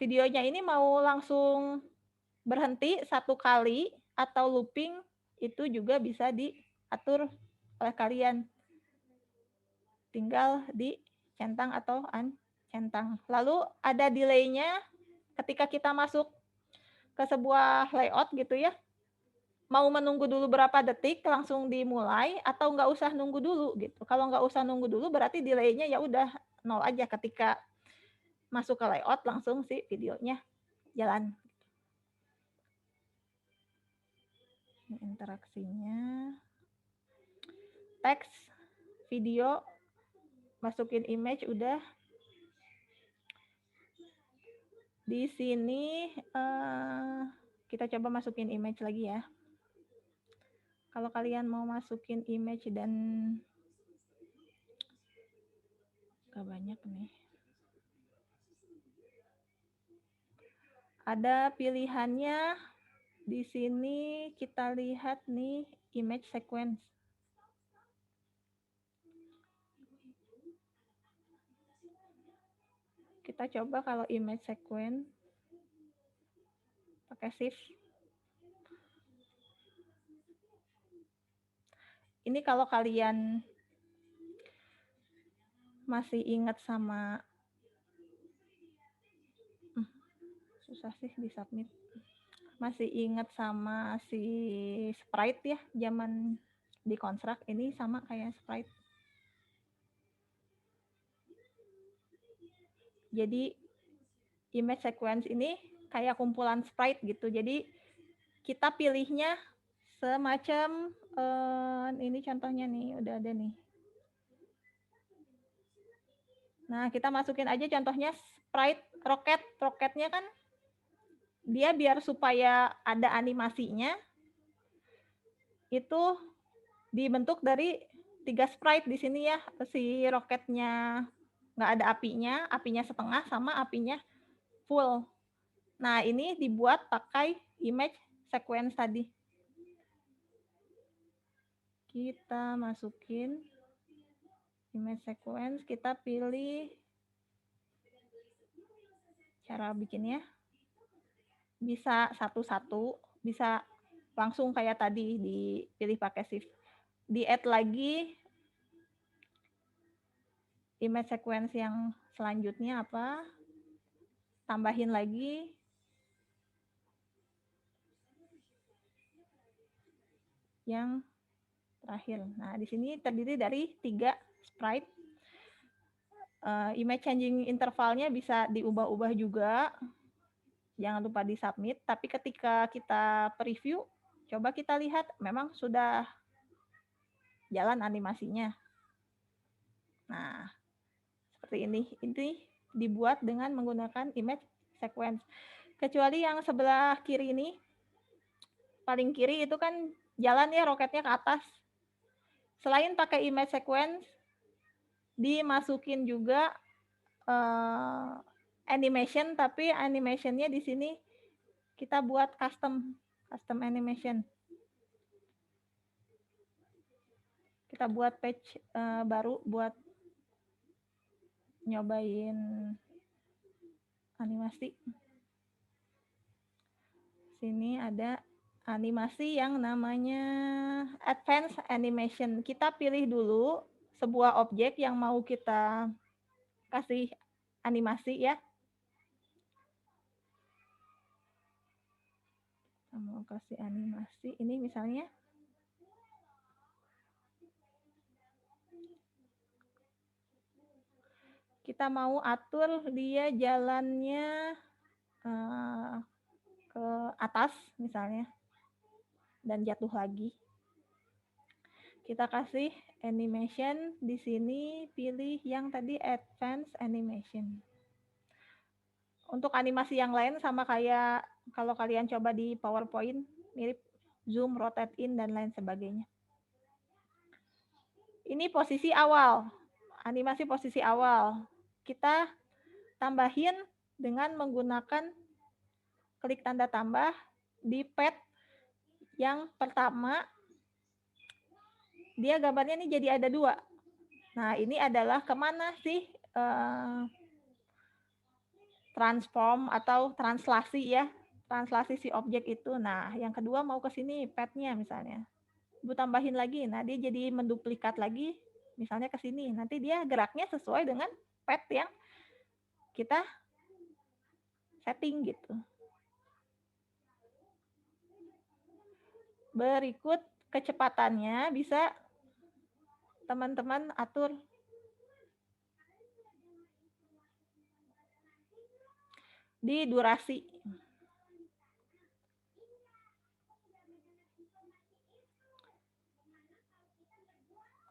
Videonya ini mau langsung berhenti 1 kali atau looping, itu juga bisa diatur oleh kalian. Tinggal dicentang atau uncentang. Lalu ada delay-nya ketika kita masuk ke sebuah layout gitu ya. Mau menunggu dulu berapa detik langsung dimulai atau nggak usah nunggu dulu gitu. Kalau nggak usah nunggu dulu berarti delay-nya ya udah 0 aja, ketika masuk ke layout langsung si videonya jalan. Ini interaksinya. Teks, video, masukin image udah. Di sini kita coba masukin image lagi ya. Kalau kalian mau masukin image dan gak banyak nih. Ada pilihannya. Di sini kita lihat nih image sequence. Kita coba kalau image sequence pakai shift. Ini kalau kalian masih ingat sama susah sih di submit. Masih ingat sama si sprite ya, zaman di construct ini sama kayak sprite. Jadi image sequence ini kayak kumpulan sprite gitu. Jadi kita pilihnya semacam ini contohnya nih, udah ada nih. Nah, kita masukin aja contohnya sprite roket. Roketnya kan dia biar supaya ada animasinya itu dibentuk dari 3 sprite di sini ya. Si roketnya nggak ada apinya setengah sama apinya full. Nah, ini dibuat pakai image sequence tadi. Kita masukin image sequence, kita pilih cara bikinnya. Bisa satu-satu, bisa langsung kayak tadi dipilih pakai shift. Di-add lagi image sequence yang selanjutnya apa? Tambahin lagi yang terakhir. Nah, di sini terdiri dari 3 sprite. Image changing intervalnya bisa diubah-ubah juga. Jangan lupa di submit. Tapi ketika kita preview, coba kita lihat memang sudah jalan animasinya. Nah, seperti ini. Ini dibuat dengan menggunakan image sequence. Kecuali yang sebelah kiri ini, paling kiri itu kan jalan ya roketnya ke atas. Selain pakai image sequence, dimasukin juga animation, tapi animationnya di sini kita buat custom animation. Kita buat page baru buat nyobain animasi. Sini ada animasi yang namanya advanced animation. Kita pilih dulu sebuah objek yang mau kita kasih animasi ya. Kita mau kasih animasi, ini misalnya. Kita mau atur dia jalannya ke atas misalnya dan jatuh lagi. Kita kasih animation di sini, pilih yang tadi advanced animation. Untuk animasi yang lain sama kayak kalau kalian coba di PowerPoint, mirip zoom, rotate in dan lain sebagainya. Ini posisi awal, animasi posisi awal. Kita tambahin dengan menggunakan klik tanda tambah di pad yang pertama. Dia gambarnya ini jadi ada 2. Nah, ini adalah kemana sih transform atau translasi ya. Translasi si objek itu. Nah, yang kedua mau ke sini padnya misalnya. Ibu tambahin lagi. Nah, dia jadi menduplikat lagi misalnya ke sini. Nanti dia geraknya sesuai dengan pad yang kita setting gitu. Berikut kecepatannya bisa teman-teman atur. Di durasi.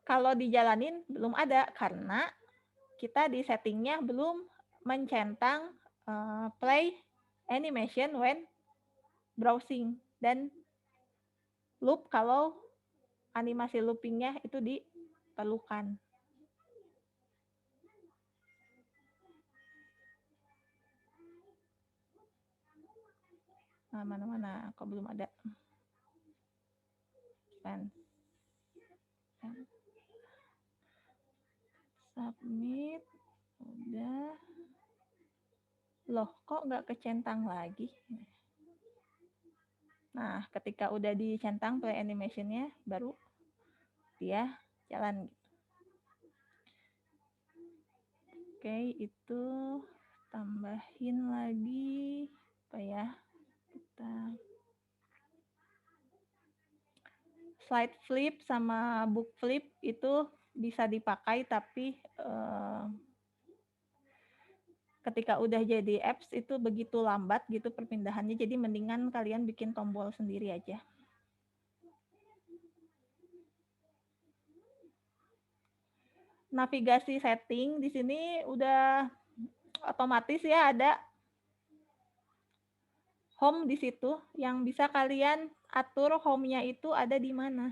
Kalau dijalanin belum ada karena kita di settingnya belum mencentang play animation when browsing dan loop kalau animasi loopingnya itu diperlukan. Nah, mana-mana kok belum ada. advance. Submit. Udah. Loh, kok nggak kecentang lagi? Nah, ketika udah dicentang play animation-nya, baru dia jalan. Oke, itu tambahin lagi apa ya? Kita slide flip sama book flip itu bisa dipakai, tapi ketika udah jadi apps itu begitu lambat gitu perpindahannya, jadi mendingan kalian bikin tombol sendiri aja. Navigasi setting di sini udah otomatis ya, ada home di situ yang bisa kalian atur home-nya itu ada di mana.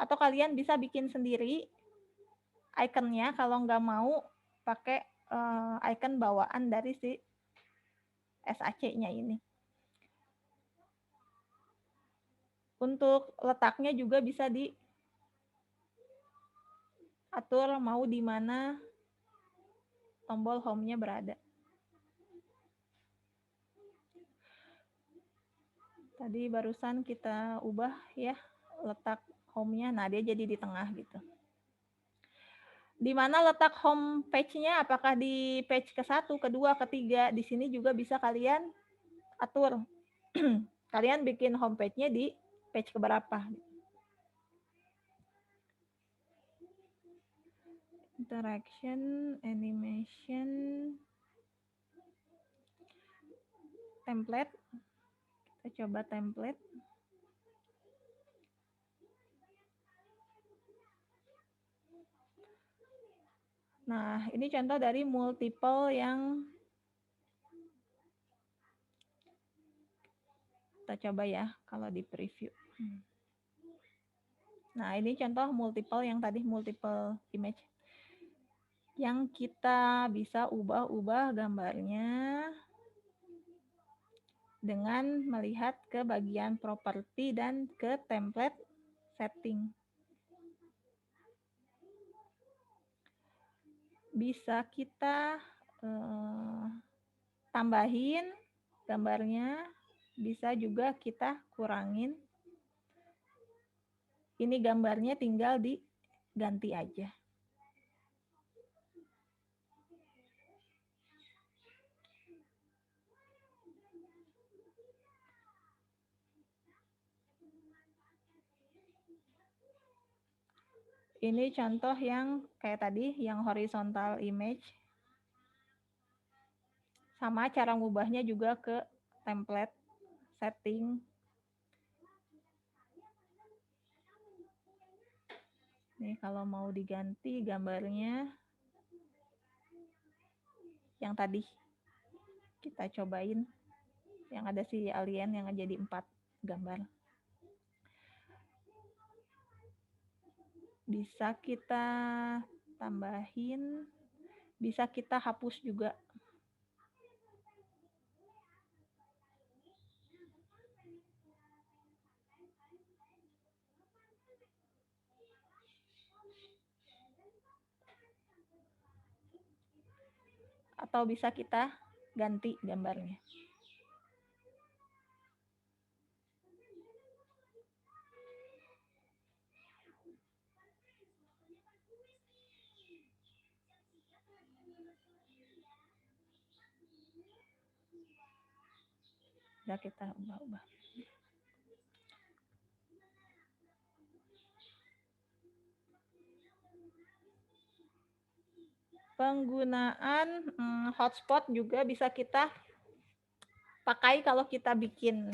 Atau kalian bisa bikin sendiri ikonnya kalau nggak mau pakai icon bawaan dari si SAC-nya ini. Untuk letaknya juga bisa diatur mau di mana tombol home-nya berada. Tadi barusan kita ubah ya letak home-nya, nah dia jadi di tengah gitu. Di mana letak home page-nya, apakah di page ke-1, kedua, ketiga, di sini juga bisa kalian atur. Kalian bikin home page-nya di page keberapa. Interaction, animation, template. Kita coba template. Nah, ini contoh dari multiple yang kita coba ya kalau di preview. Nah, ini contoh multiple yang tadi multiple image. Yang kita bisa ubah-ubah gambarnya dengan melihat ke bagian properti dan ke template setting. Bisa kita tambahin gambarnya, bisa juga kita kurangin. Ini gambarnya tinggal diganti aja. Ini contoh yang kayak tadi, yang horizontal image. Sama cara ngubahnya juga ke template setting. Nih kalau mau diganti gambarnya yang tadi kita cobain, yang ada si alien yang jadi 4 gambar. Bisa kita tambahin, bisa kita hapus juga. Atau bisa kita ganti gambarnya. Bisa kita ubah-ubah. Penggunaan hotspot juga bisa kita pakai kalau kita bikin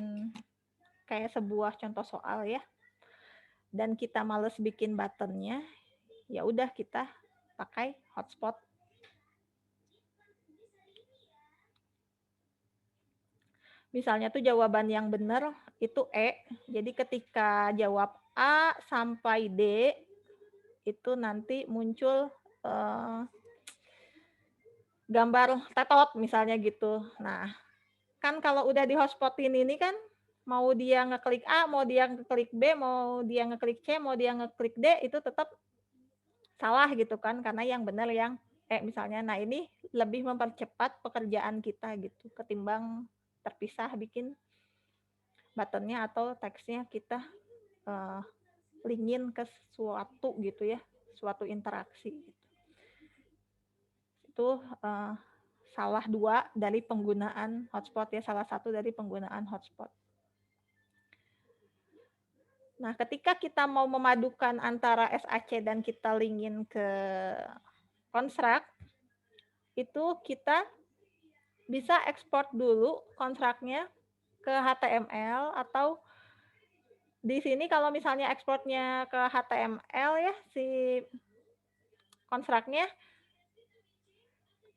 kayak sebuah contoh soal ya. Dan kita males bikin buttonnya, ya udah kita pakai hotspot. Misalnya tuh jawaban yang benar itu E. Jadi ketika jawab A sampai D itu nanti muncul gambar tetot misalnya gitu. Nah, kan kalau udah di hotspotin ini kan mau dia ngeklik A, mau dia ngeklik B, mau dia ngeklik C, mau dia ngeklik D, itu tetap salah gitu kan, karena yang benar yang misalnya. Nah, ini lebih mempercepat pekerjaan kita gitu, ketimbang terpisah bikin buttonnya atau teksnya kita linkin ke suatu gitu ya, suatu interaksi gitu. Itu salah dua dari penggunaan hotspot ya, salah satu dari penggunaan hotspot. Nah, ketika kita mau memadukan antara SAC dan kita linkin ke construct, itu kita bisa ekspor dulu kontraknya ke HTML, atau di sini kalau misalnya ekspornya ke HTML ya, si kontraknya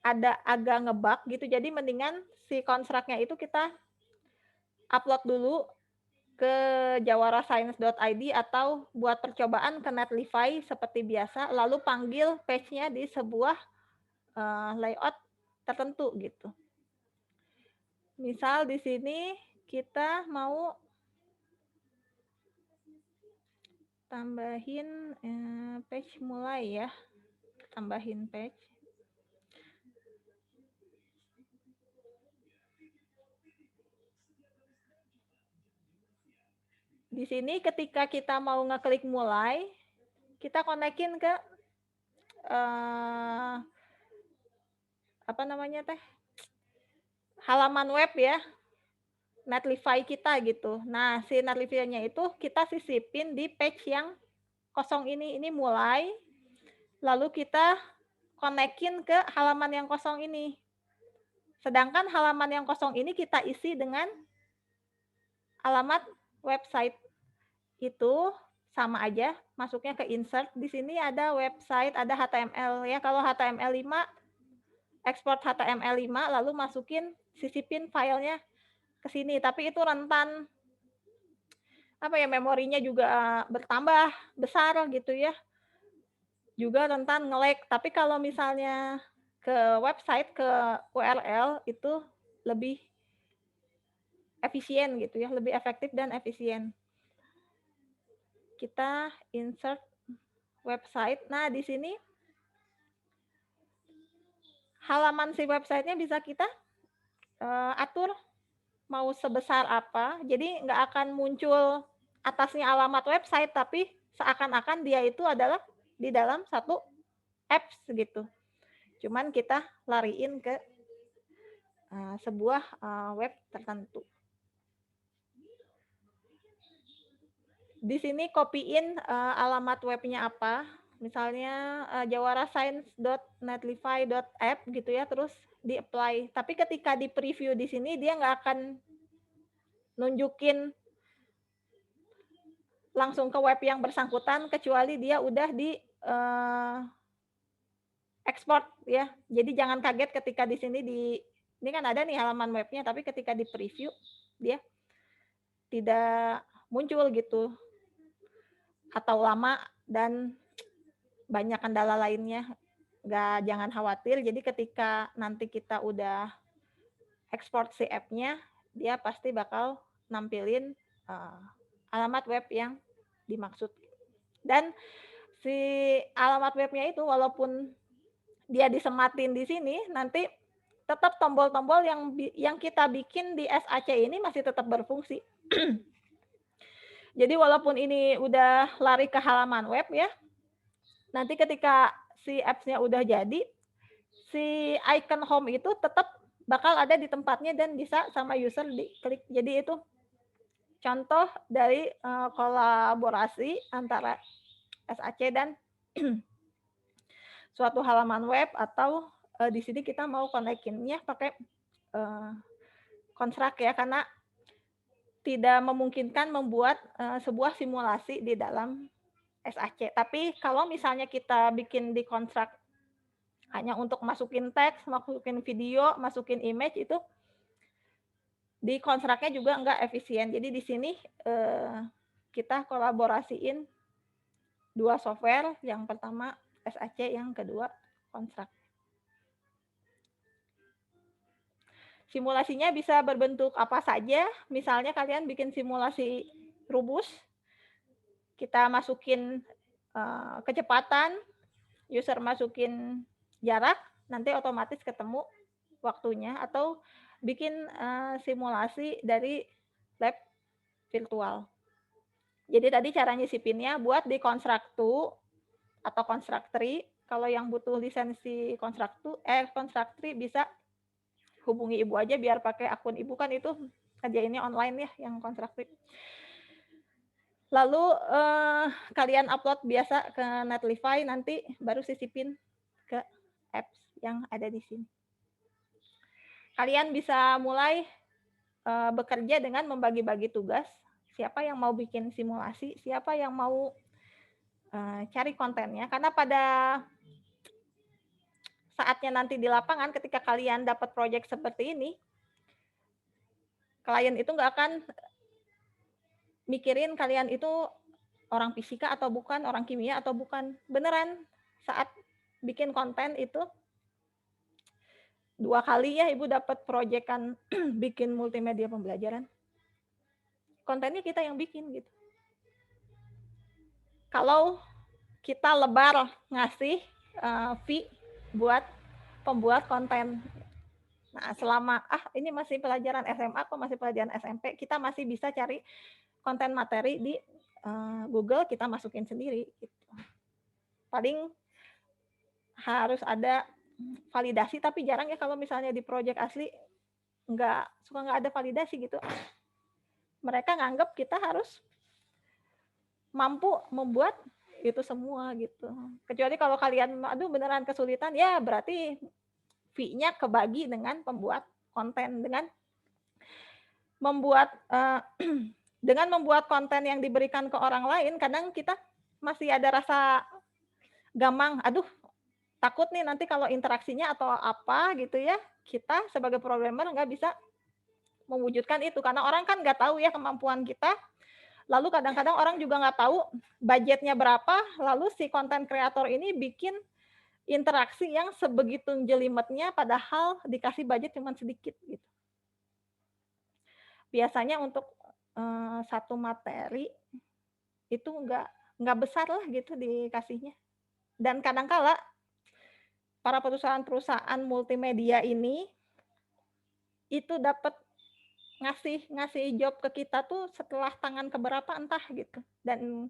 ada agak ngebug gitu, jadi mendingan si kontraknya itu kita upload dulu ke jawarascience.id atau buat percobaan ke Netlify seperti biasa, lalu panggil page-nya di sebuah layout tertentu gitu. Misal di sini kita mau tambahin page mulai ya, tambahin page. Di sini ketika kita mau ngeklik mulai, kita konekin ke apa namanya teh, halaman web ya, Netlify kita gitu. Nah, si Netlify-nya itu kita sisipin di page yang kosong ini mulai, lalu kita konekin ke halaman yang kosong ini. Sedangkan halaman yang kosong ini kita isi dengan alamat website. Itu sama aja, masuknya ke insert. Di sini ada website, ada HTML ya. Kalau HTML5, ekspor HTML5 lalu masukin, sisipin filenya ke sini. Tapi itu rentan memorinya juga bertambah besar gitu ya. Juga rentan nge-lag. Tapi kalau misalnya ke website, ke URL itu lebih efisien gitu ya, lebih efektif dan efisien. Kita insert website. Nah, di sini halaman si websitenya bisa kita atur mau sebesar apa. Jadi nggak akan muncul atasnya alamat website, tapi seakan-akan dia itu adalah di dalam satu apps gitu. Cuman kita lariin ke sebuah web tertentu. Di sini copyin alamat webnya apa. Misalnya jawarascience.netlify.app gitu ya, terus di-apply. Tapi ketika di preview di sini dia nggak akan nunjukin langsung ke web yang bersangkutan kecuali dia udah di ekspor ya. Jadi jangan kaget ketika di sini ini kan ada nih halaman webnya, tapi ketika di preview dia tidak muncul gitu, atau lama dan banyak kendala lainnya. Jangan khawatir. Jadi ketika nanti kita udah ekspor si app-nya, dia pasti bakal nampilin alamat web yang dimaksud. Dan si alamat webnya itu walaupun dia disematin di sini, nanti tetap tombol-tombol yang kita bikin di SAC ini masih tetap berfungsi. Jadi walaupun ini udah lari ke halaman web ya, nanti ketika si apps-nya udah jadi, si icon home itu tetap bakal ada di tempatnya dan bisa sama user diklik. Jadi itu contoh dari kolaborasi antara SAC dan suatu halaman web, atau di sini kita mau konekinnya pakai construct ya, karena tidak memungkinkan membuat sebuah simulasi di dalam SAC. Tapi kalau misalnya kita bikin di construct hanya untuk masukin teks, masukin video, masukin image, itu di construct-nya juga nggak efisien. Jadi di sini kita kolaborasiin dua software, yang pertama SAC, yang kedua construct. Simulasinya bisa berbentuk apa saja. Misalnya kalian bikin simulasi rubus, kita masukin kecepatan, user masukin jarak, nanti otomatis ketemu waktunya, atau bikin simulasi dari lab virtual. Jadi tadi cara nyisipinnya buat di Constructo atau Constructri. Kalau yang butuh lisensi Constructri bisa hubungi Ibu aja biar pakai akun Ibu, kan itu kerjainnya online ya yang Constructri. Lalu kalian upload biasa ke Netlify, nanti baru sisipin ke apps yang ada di sini. Kalian bisa mulai bekerja dengan membagi-bagi tugas. Siapa yang mau bikin simulasi, siapa yang mau cari kontennya. Karena pada saatnya nanti di lapangan, ketika kalian dapat proyek seperti ini, klien itu nggak akan mikirin kalian itu orang fisika atau bukan, orang kimia atau bukan. Beneran saat bikin konten itu 2 kali ya Ibu dapat proyekan bikin multimedia pembelajaran. Kontennya kita yang bikin gitu. Kalau kita lebar ngasih fee buat pembuat konten. Nah, selama ini masih pelajaran SMA kok, masih pelajaran SMP, kita masih bisa cari konten materi di Google, kita masukin sendiri gitu. Paling harus ada validasi, tapi jarang ya kalau misalnya di project asli suka nggak ada validasi gitu. Mereka nganggap kita harus mampu membuat itu semua gitu. Kecuali kalau kalian beneran kesulitan, ya berarti fee-nya kebagi dengan pembuat konten, dengan membuat konten yang diberikan ke orang lain. Kadang kita masih ada rasa gamang, takut nih nanti kalau interaksinya atau apa gitu ya, kita sebagai programmer nggak bisa mewujudkan itu, karena orang kan nggak tahu ya kemampuan kita. Lalu kadang-kadang orang juga nggak tahu budgetnya berapa, lalu si konten kreator ini bikin interaksi yang sebegitu jelimetnya, padahal dikasih budget cuma sedikit gitu. Biasanya untuk satu materi itu nggak besar lah gitu dikasihnya. Dan kadang-kala para perusahaan multimedia ini itu dapat ngasih job ke kita tuh setelah tangan keberapa entah gitu. Dan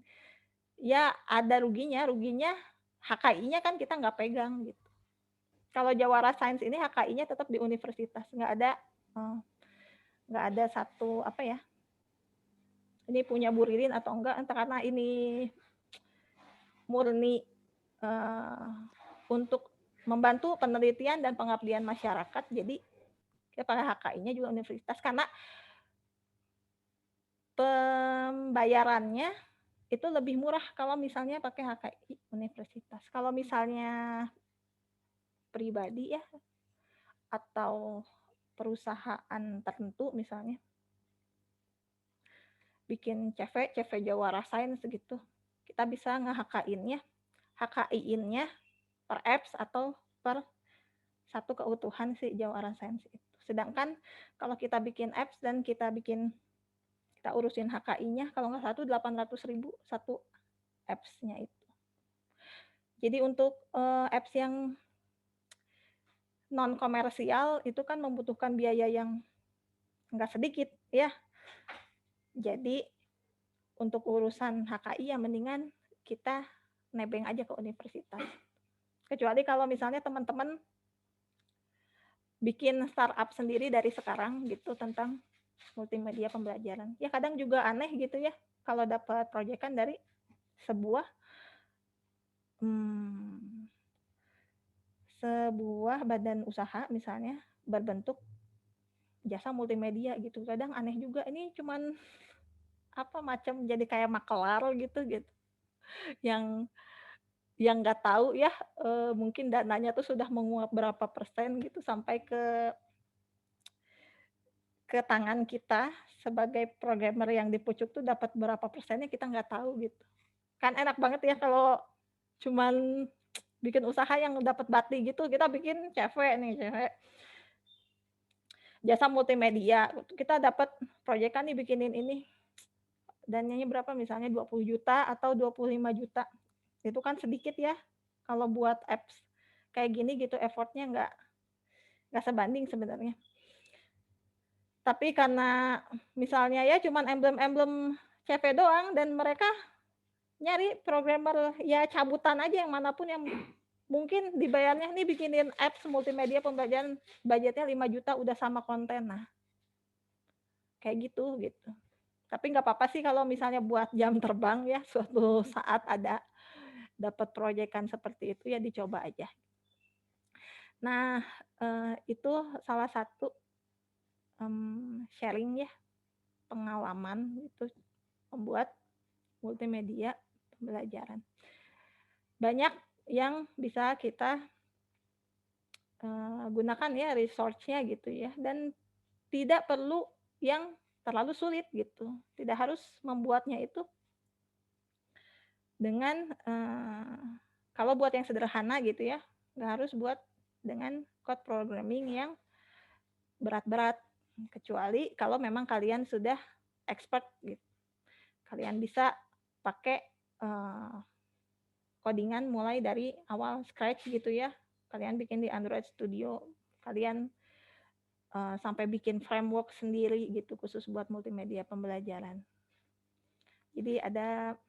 ya ada ruginya HKI-nya kan kita nggak pegang gitu. Kalau Jawara Sains ini HKI-nya tetap di universitas, nggak ada satu ini punya Bu Ririn atau enggak, entah, karena ini murni untuk membantu penelitian dan pengabdian masyarakat, jadi kita pakai HKI-nya juga universitas, karena pembayarannya itu lebih murah kalau misalnya pakai HKI universitas. Kalau misalnya pribadi ya, atau perusahaan tertentu misalnya bikin CV Jawara Sains gitu, kita bisa HKI-innya per apps atau per satu keutuhan si Jawara Sains itu. Sedangkan kalau kita bikin apps dan kita urusin HKI-nya, kalau nggak 800.000 satu apps-nya itu. Jadi untuk apps yang non komersial itu kan membutuhkan biaya yang nggak sedikit ya. Jadi untuk urusan HKI ya mendingan kita nebeng aja ke universitas. Kecuali kalau misalnya teman-teman bikin startup sendiri dari sekarang gitu tentang multimedia pembelajaran. Ya kadang juga aneh gitu ya kalau dapat proyekan dari sebuah badan usaha misalnya berbentuk jasa multimedia gitu. Kadang aneh juga, ini cuman macam jadi kayak makelar gitu. Yang nggak tahu ya, mungkin dananya tuh sudah menguap berapa persen gitu sampai ke tangan kita sebagai programmer yang di pucuk tuh dapat berapa persennya kita nggak tahu gitu. Kan enak banget ya kalau cuman bikin usaha yang dapat bati gitu, kita bikin CV nih, CV. jasa multimedia. Kita dapat proyekan nih bikinin ini. Dananya berapa misalnya 20 juta atau 25 juta. Itu kan sedikit ya. Kalau buat apps kayak gini gitu effortnya nggak sebanding sebenarnya. Tapi karena misalnya ya cuman emblem-emblem CV doang dan mereka nyari programmer ya cabutan aja yang manapun yang mungkin dibayarnya nih bikinin apps multimedia pembelajaran budgetnya 5 juta udah sama konten. Nah, kayak gitu. Tapi nggak apa-apa sih kalau misalnya buat jam terbang ya suatu saat ada dapat proyekan seperti itu ya dicoba aja. Nah, itu salah satu sharing ya pengalaman itu membuat multimedia pembelajaran. Banyak yang bisa kita gunakan ya resource-nya gitu ya dan tidak perlu yang terlalu sulit gitu. Tidak harus membuatnya itu dengan kalau buat yang sederhana gitu ya, nggak harus buat dengan code programming yang berat-berat, kecuali kalau memang kalian sudah expert gitu. Kalian bisa pakai codingan mulai dari awal scratch gitu ya. Kalian bikin di Android Studio, kalian sampai bikin framework sendiri gitu khusus buat multimedia pembelajaran. Jadi ada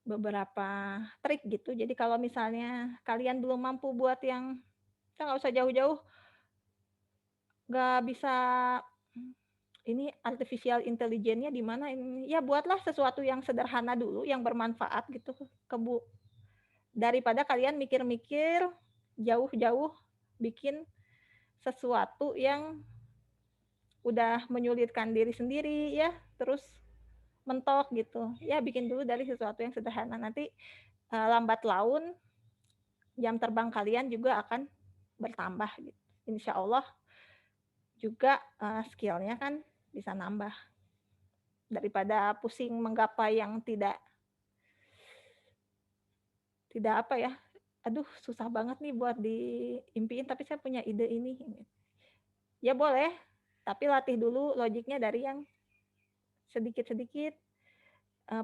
beberapa trik gitu. Jadi kalau misalnya kalian belum mampu buat yang kita nggak usah jauh-jauh, nggak bisa ini artificial intelligence-nya di mana ini, ya buatlah sesuatu yang sederhana dulu, yang bermanfaat gitu daripada kalian mikir-mikir jauh-jauh bikin sesuatu yang udah menyulitkan diri sendiri ya, terus mentok gitu. Ya bikin dulu dari sesuatu yang sederhana, nanti lambat laun jam terbang kalian juga akan bertambah gitu. Insya Allah juga skillnya kan bisa nambah daripada pusing menggapai yang tidak apa ya, aduh susah banget nih buat diimpiin tapi saya punya ide ini. Ya boleh, tapi latih dulu logiknya dari yang sedikit-sedikit,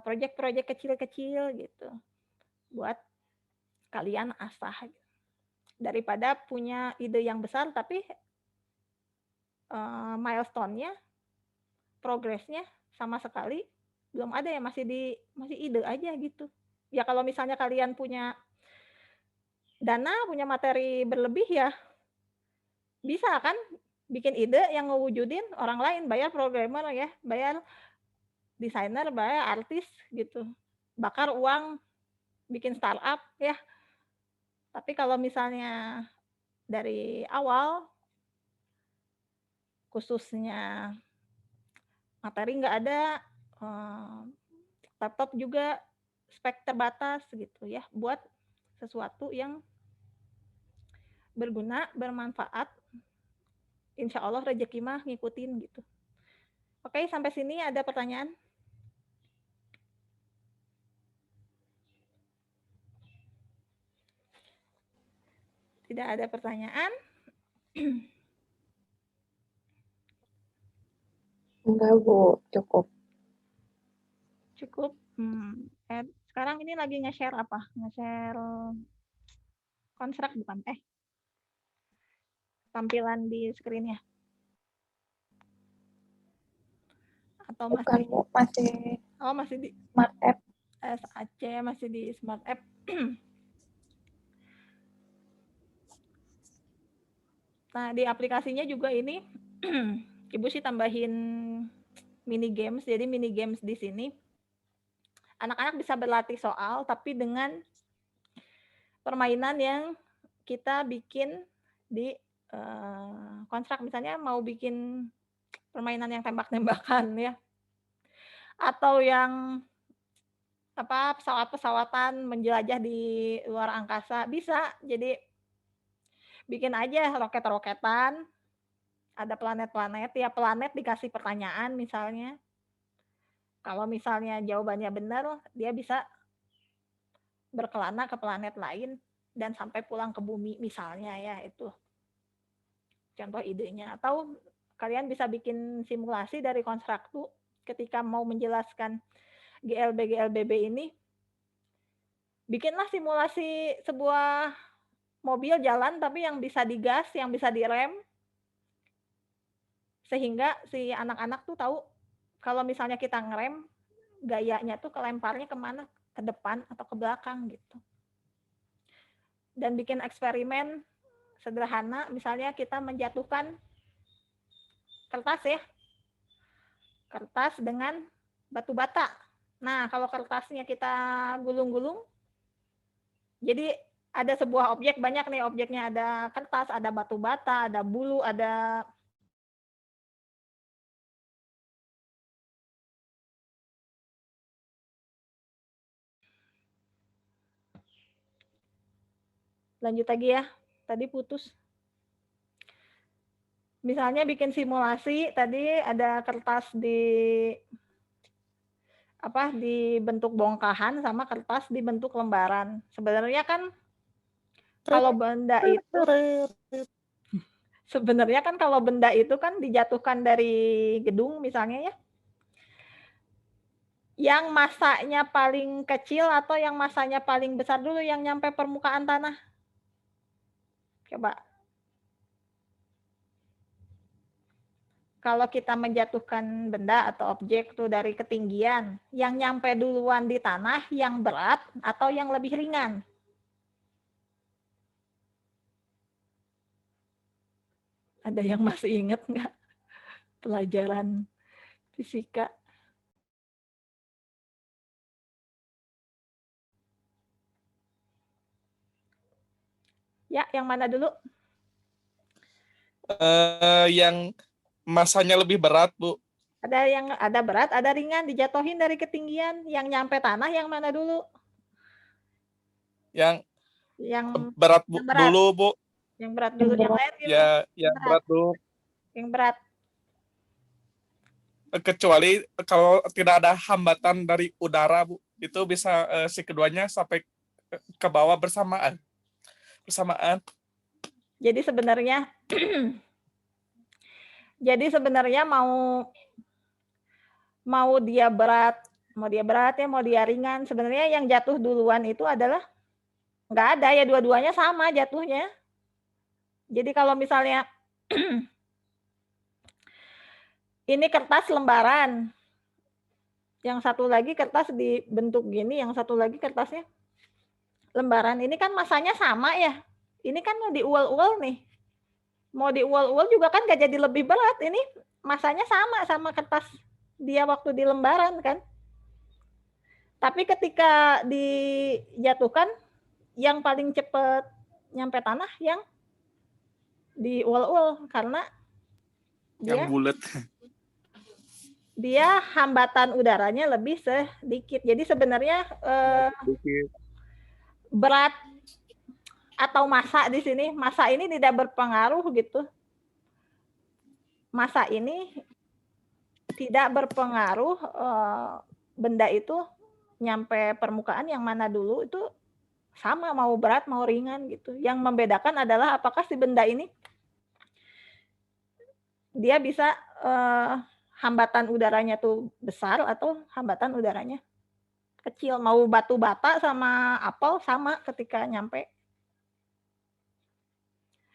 proyek-proyek kecil-kecil gitu buat kalian asah daripada punya ide yang besar tapi milestone-nya, progresnya sama sekali belum ada ya, masih ide aja gitu. Ya kalau misalnya kalian punya dana, punya materi berlebih ya bisa kan bikin ide yang ngewujudin orang lain, bayar programmer ya, bayar desainer, bayar artis gitu. Bakar uang bikin startup ya. Tapi kalau misalnya dari awal khususnya materi nggak ada, laptop juga spek terbatas gitu ya, buat sesuatu yang berguna, bermanfaat, insya Allah rezeki mah ngikutin gitu. Oke, sampai sini ada pertanyaan? Tidak ada pertanyaan? Enggak, Bu. Cukup. Cukup. Sekarang ini lagi nge-share apa? Nge-share kontrak bukan? Tampilan di screen-nya. Atau Bukan, masih? Bu. Masih Masih di Smart App. SAC, masih di Smart App. Nah, di aplikasinya juga ini Ibu sih tambahin mini games. Jadi mini games di sini anak-anak bisa berlatih soal tapi dengan permainan yang kita bikin di kontrak. Misalnya mau bikin permainan yang tembak-tembakan ya, atau yang pesawat-pesawatan menjelajah di luar angkasa bisa. Jadi bikin aja roket-roketan, ada planet-planet, ya planet dikasih pertanyaan misalnya. Kalau misalnya jawabannya benar, dia bisa berkelana ke planet lain dan sampai pulang ke bumi misalnya ya itu. contoh idenya. Atau kalian bisa bikin simulasi dari konstruktu ketika mau menjelaskan GLB ini. Bikinlah simulasi sebuah mobil jalan tapi yang bisa digas, yang bisa direm, sehingga si anak-anak tuh tahu kalau misalnya kita ngerem, gayanya tuh kelemparnya kemana, ke depan atau ke belakang gitu. Dan bikin eksperimen sederhana, misalnya kita menjatuhkan kertas ya, kertas dengan batu bata. Nah, kalau kertasnya kita gulung-gulung, jadi ada sebuah objek, banyak nih objeknya, ada kertas, ada batu bata, ada bulu, ada lanjut lagi ya, tadi putus. Misalnya bikin simulasi, tadi ada kertas dibentuk bongkahan sama kertas dibentuk lembaran. Sebenarnya kan kalau benda itu kan dijatuhkan dari gedung misalnya ya, yang masanya paling kecil atau yang masanya paling besar dulu yang nyampe permukaan tanah? Coba. Kalau kita menjatuhkan benda atau objek tuh dari ketinggian, yang nyampe duluan di tanah yang berat atau yang lebih ringan? Ada yang masih ingat nggak pelajaran fisika? Ya, yang mana dulu? Yang masanya lebih berat, Bu. Ada yang ada berat, ada ringan, dijatuhin dari ketinggian. Yang nyampe tanah yang mana dulu? Yang Yang berat, Bu, yang berat. dulu, Bu. Yang berat dulu, yang lain gitu. Ya, yang berat dulu. Yang berat. Kecuali kalau tidak ada hambatan dari udara, Bu. Itu bisa si keduanya sampai ke bawah bersamaan. Jadi sebenarnya mau dia berat ya, mau dia ringan, sebenarnya yang jatuh duluan itu adalah nggak ada ya, dua-duanya sama jatuhnya. Jadi kalau misalnya ini kertas lembaran, yang satu lagi kertas dibentuk gini, yang satu lagi kertasnya lembaran, ini kan masanya sama ya. Ini kan mau diual-ual nih. Mau diual-ual juga kan gak jadi lebih berat. Ini masanya sama kertas dia waktu di lembaran kan. Tapi ketika dijatuhkan, yang paling cepat nyampe tanah yang diual-ual, karena Yang bulat. Dia hambatan udaranya lebih sedikit. Jadi sebenarnya berat atau massa di sini, massa ini tidak berpengaruh gitu. Massa ini tidak berpengaruh, benda itu nyampe permukaan yang mana dulu itu sama, mau berat mau ringan gitu. Yang membedakan adalah apakah si benda ini dia bisa hambatan udaranya tuh besar atau hambatan udaranya kecil. Mau batu bata sama apel sama ketika nyampe.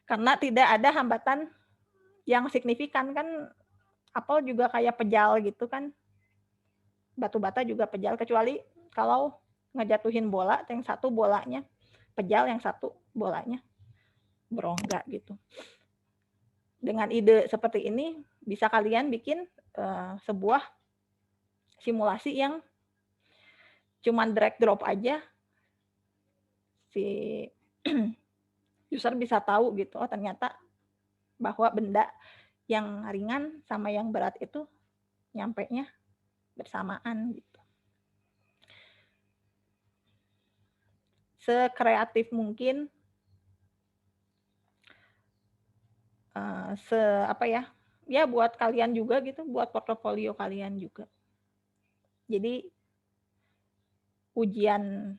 Karena tidak ada hambatan yang signifikan kan, apel juga kayak pejal gitu kan. Batu bata juga pejal, kecuali kalau ngejatuhin bola, yang satu bolanya pejal, yang satu bolanya berongga gitu. Dengan ide seperti ini bisa kalian bikin sebuah simulasi yang cuman drag drop aja, si user bisa tahu gitu, oh ternyata bahwa benda yang ringan sama yang berat itu nyampenya bersamaan gitu. Sekreatif mungkin, ya buat kalian juga gitu, buat portofolio kalian juga. Jadi ujian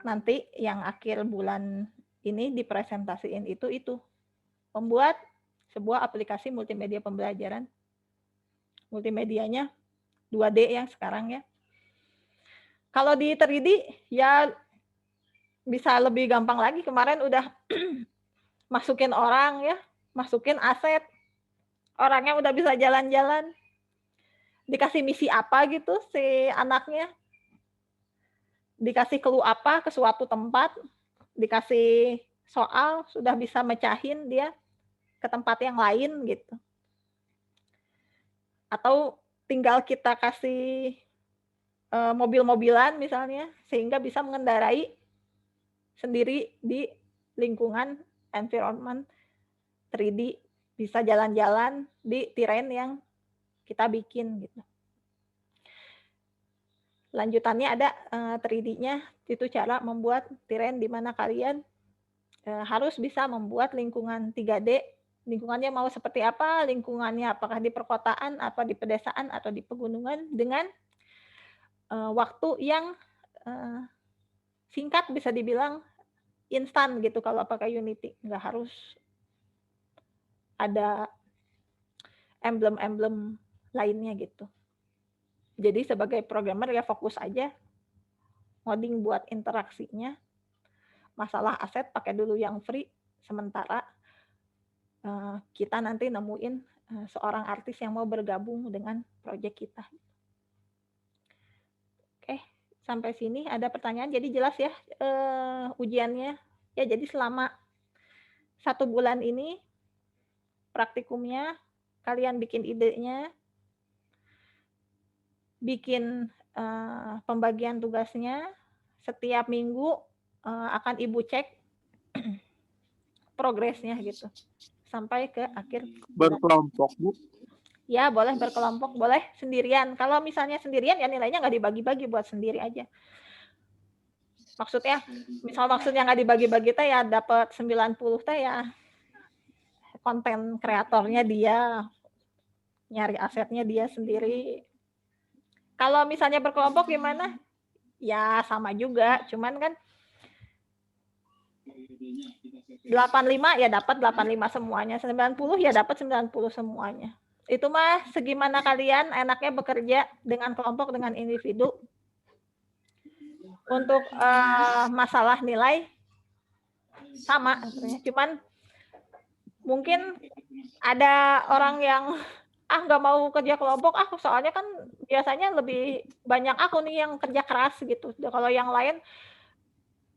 nanti yang akhir bulan ini dipresentasiin itu membuat sebuah aplikasi multimedia pembelajaran. Multimedianya 2D yang sekarang ya. Kalau di 3D ya bisa lebih gampang lagi. Kemarin udah masukin orang ya, masukin aset. Orangnya udah bisa jalan-jalan. Dikasih misi apa gitu si anaknya. Dikasih clue apa ke suatu tempat, dikasih soal, sudah bisa mecahin dia ke tempat yang lain gitu. Atau tinggal kita kasih mobil-mobilan misalnya, sehingga bisa mengendarai sendiri di lingkungan environment 3D, bisa jalan-jalan di terrain yang kita bikin gitu. Lanjutannya ada 3D-nya, itu cara membuat terrain di mana kalian harus bisa membuat lingkungan 3D. Lingkungannya mau seperti apa, lingkungannya apakah di perkotaan, apa di pedesaan, atau di pegunungan, dengan waktu yang singkat, bisa dibilang instan gitu kalau pakai Unity. Nggak harus ada emblem-emblem lainnya gitu. Jadi sebagai programmer ya fokus aja ngoding buat interaksinya. Masalah aset pakai dulu yang free, sementara kita nanti nemuin seorang artis yang mau bergabung dengan proyek kita. Oke, sampai sini ada pertanyaan. Jadi jelas ya ujiannya. Ya jadi selama 1 bulan ini praktikumnya kalian bikin idenya, bikin pembagian tugasnya, setiap minggu akan Ibu cek progresnya gitu sampai ke akhir bulan. Berkelompok, Bu. Ya boleh berkelompok, boleh sendirian. Kalau misalnya sendirian ya nilainya nggak dibagi-bagi, buat sendiri aja. Maksudnya nggak dibagi-bagi teh ya dapat 90 teh ya konten kreatornya dia, nyari asetnya dia sendiri. Kalau misalnya berkelompok gimana? Ya sama juga, cuman kan 85 ya dapat 85 semuanya, 90 ya dapat 90 semuanya. Itu mah segimana kalian enaknya bekerja dengan kelompok, dengan individu. Untuk masalah nilai sama, cuman mungkin ada orang yang nggak mau kerja kelompok, soalnya kan biasanya lebih banyak aku nih yang kerja keras gitu. Kalau yang lain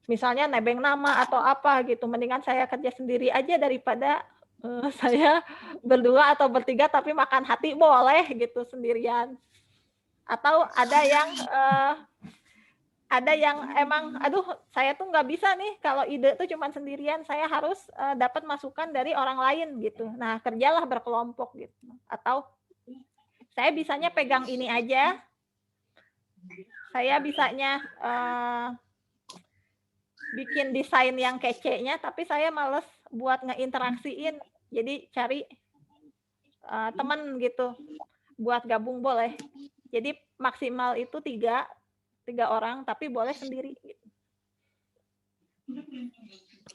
misalnya nebeng nama atau apa gitu, mendingan saya kerja sendiri aja daripada saya berdua atau bertiga tapi makan hati, boleh gitu sendirian. Atau ada yang emang saya tuh nggak bisa nih kalau ide tuh cuma sendirian, saya harus dapat masukan dari orang lain gitu. Nah kerjalah berkelompok gitu. Atau saya bisanya pegang ini aja, saya bisanya bikin desain yang kece-nya, tapi saya males buat ngeinteraksiin, jadi cari teman gitu buat gabung, boleh. Jadi maksimal itu tiga orang, tapi boleh sendiri.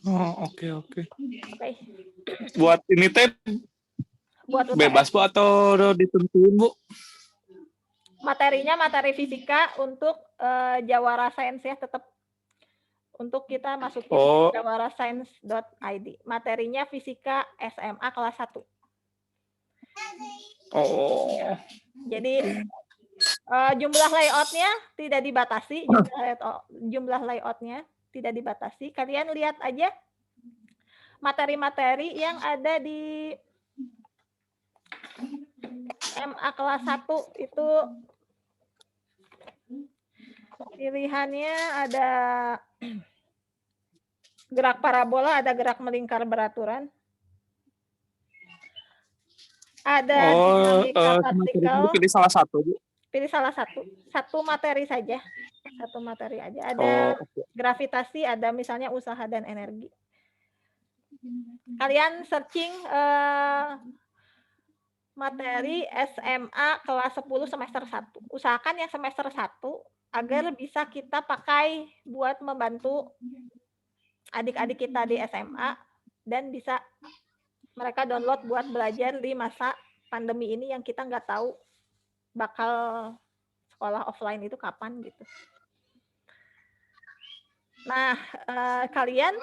Oh, oke. Oke. Buat ini teh Buat UTS, bebas, Bu, atau ditentuin, Bu? materinya materi fisika untuk Jawara Sains ya, tetap untuk kita masukin jawarascience.id. Materinya fisika SMA kelas 1. Oh. Jadi jumlah layoutnya tidak dibatasi, jumlah layoutnya tidak dibatasi. Kalian lihat aja materi-materi yang ada di SMA kelas 1 itu pilihannya ada gerak parabola, ada gerak melingkar beraturan, ada dinamika partikel. Pilih salah satu, Bu. Pilih salah satu materi saja, satu materi aja. Ada gravitasi, ada misalnya usaha dan energi. Kalian searching materi SMA kelas 10 semester 1. Usahakan yang semester 1 agar bisa kita pakai buat membantu adik-adik kita di SMA dan bisa mereka download buat belajar di masa pandemi ini yang kita nggak tahu bakal sekolah offline itu kapan gitu. Nah, kalian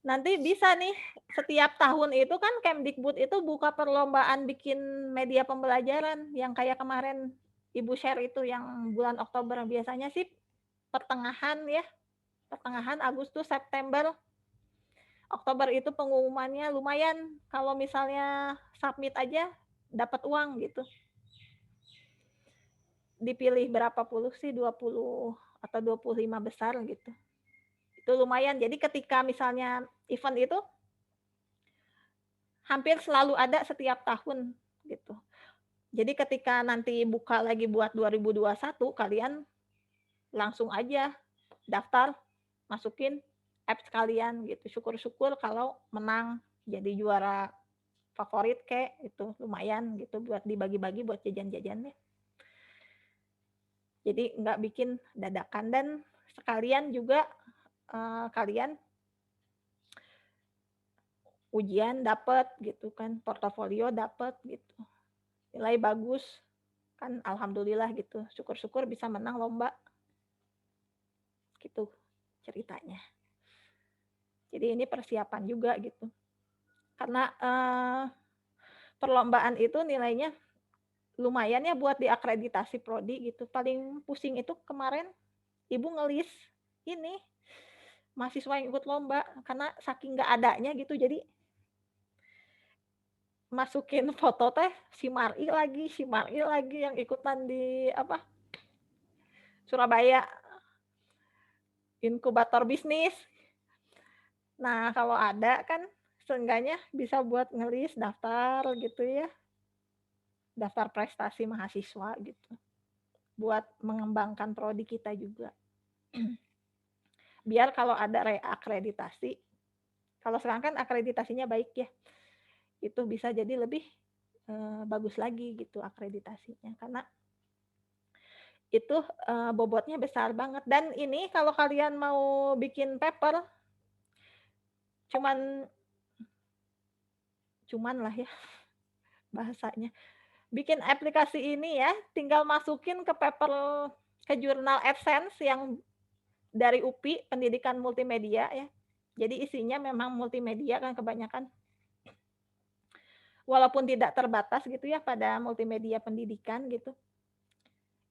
nanti bisa nih setiap tahun itu kan Kemdikbud itu buka perlombaan bikin media pembelajaran yang kayak kemarin Ibu share itu yang bulan Oktober, biasanya sih pertengahan Agustus, September, Oktober itu pengumumannya lumayan, kalau misalnya submit aja dapat uang gitu. Dipilih berapa puluh sih, 20 atau 25 besar gitu. Itu lumayan. Jadi ketika misalnya event itu hampir selalu ada setiap tahun gitu. Jadi ketika nanti buka lagi buat 2021, kalian langsung aja daftar, masukin apps kalian gitu. Syukur-syukur kalau menang jadi juara favorit kayak itu lumayan gitu buat dibagi-bagi buat jajan-jajannya. Jadi nggak bikin dadakan, dan sekalian juga kalian ujian dapat gitu kan, portofolio dapat gitu, nilai bagus kan, alhamdulillah gitu, syukur-syukur bisa menang lomba gitu ceritanya. Jadi ini persiapan juga gitu, karena perlombaan itu nilainya lumayan ya buat diakreditasi prodi gitu. Paling pusing itu kemarin ibu ngelis ini mahasiswa yang ikut lomba, karena saking nggak adanya gitu, jadi masukin foto teh si Mari lagi yang ikutan di apa Surabaya inkubator bisnis. Nah kalau ada kan seenggaknya bisa buat ngelis daftar gitu ya, daftar prestasi mahasiswa gitu, buat mengembangkan prodi kita juga. Biar kalau ada reakreditasi, kalau sekarang kan akreditasinya baik ya, itu bisa jadi lebih bagus lagi gitu akreditasinya, karena itu bobotnya besar banget. Dan ini kalau kalian mau bikin paper, cuman lah ya bahasanya, bikin aplikasi ini ya, tinggal masukin ke paper, ke jurnal AdSense yang dari UPI Pendidikan Multimedia ya. Jadi isinya memang multimedia kan kebanyakan, walaupun tidak terbatas gitu ya pada multimedia pendidikan gitu.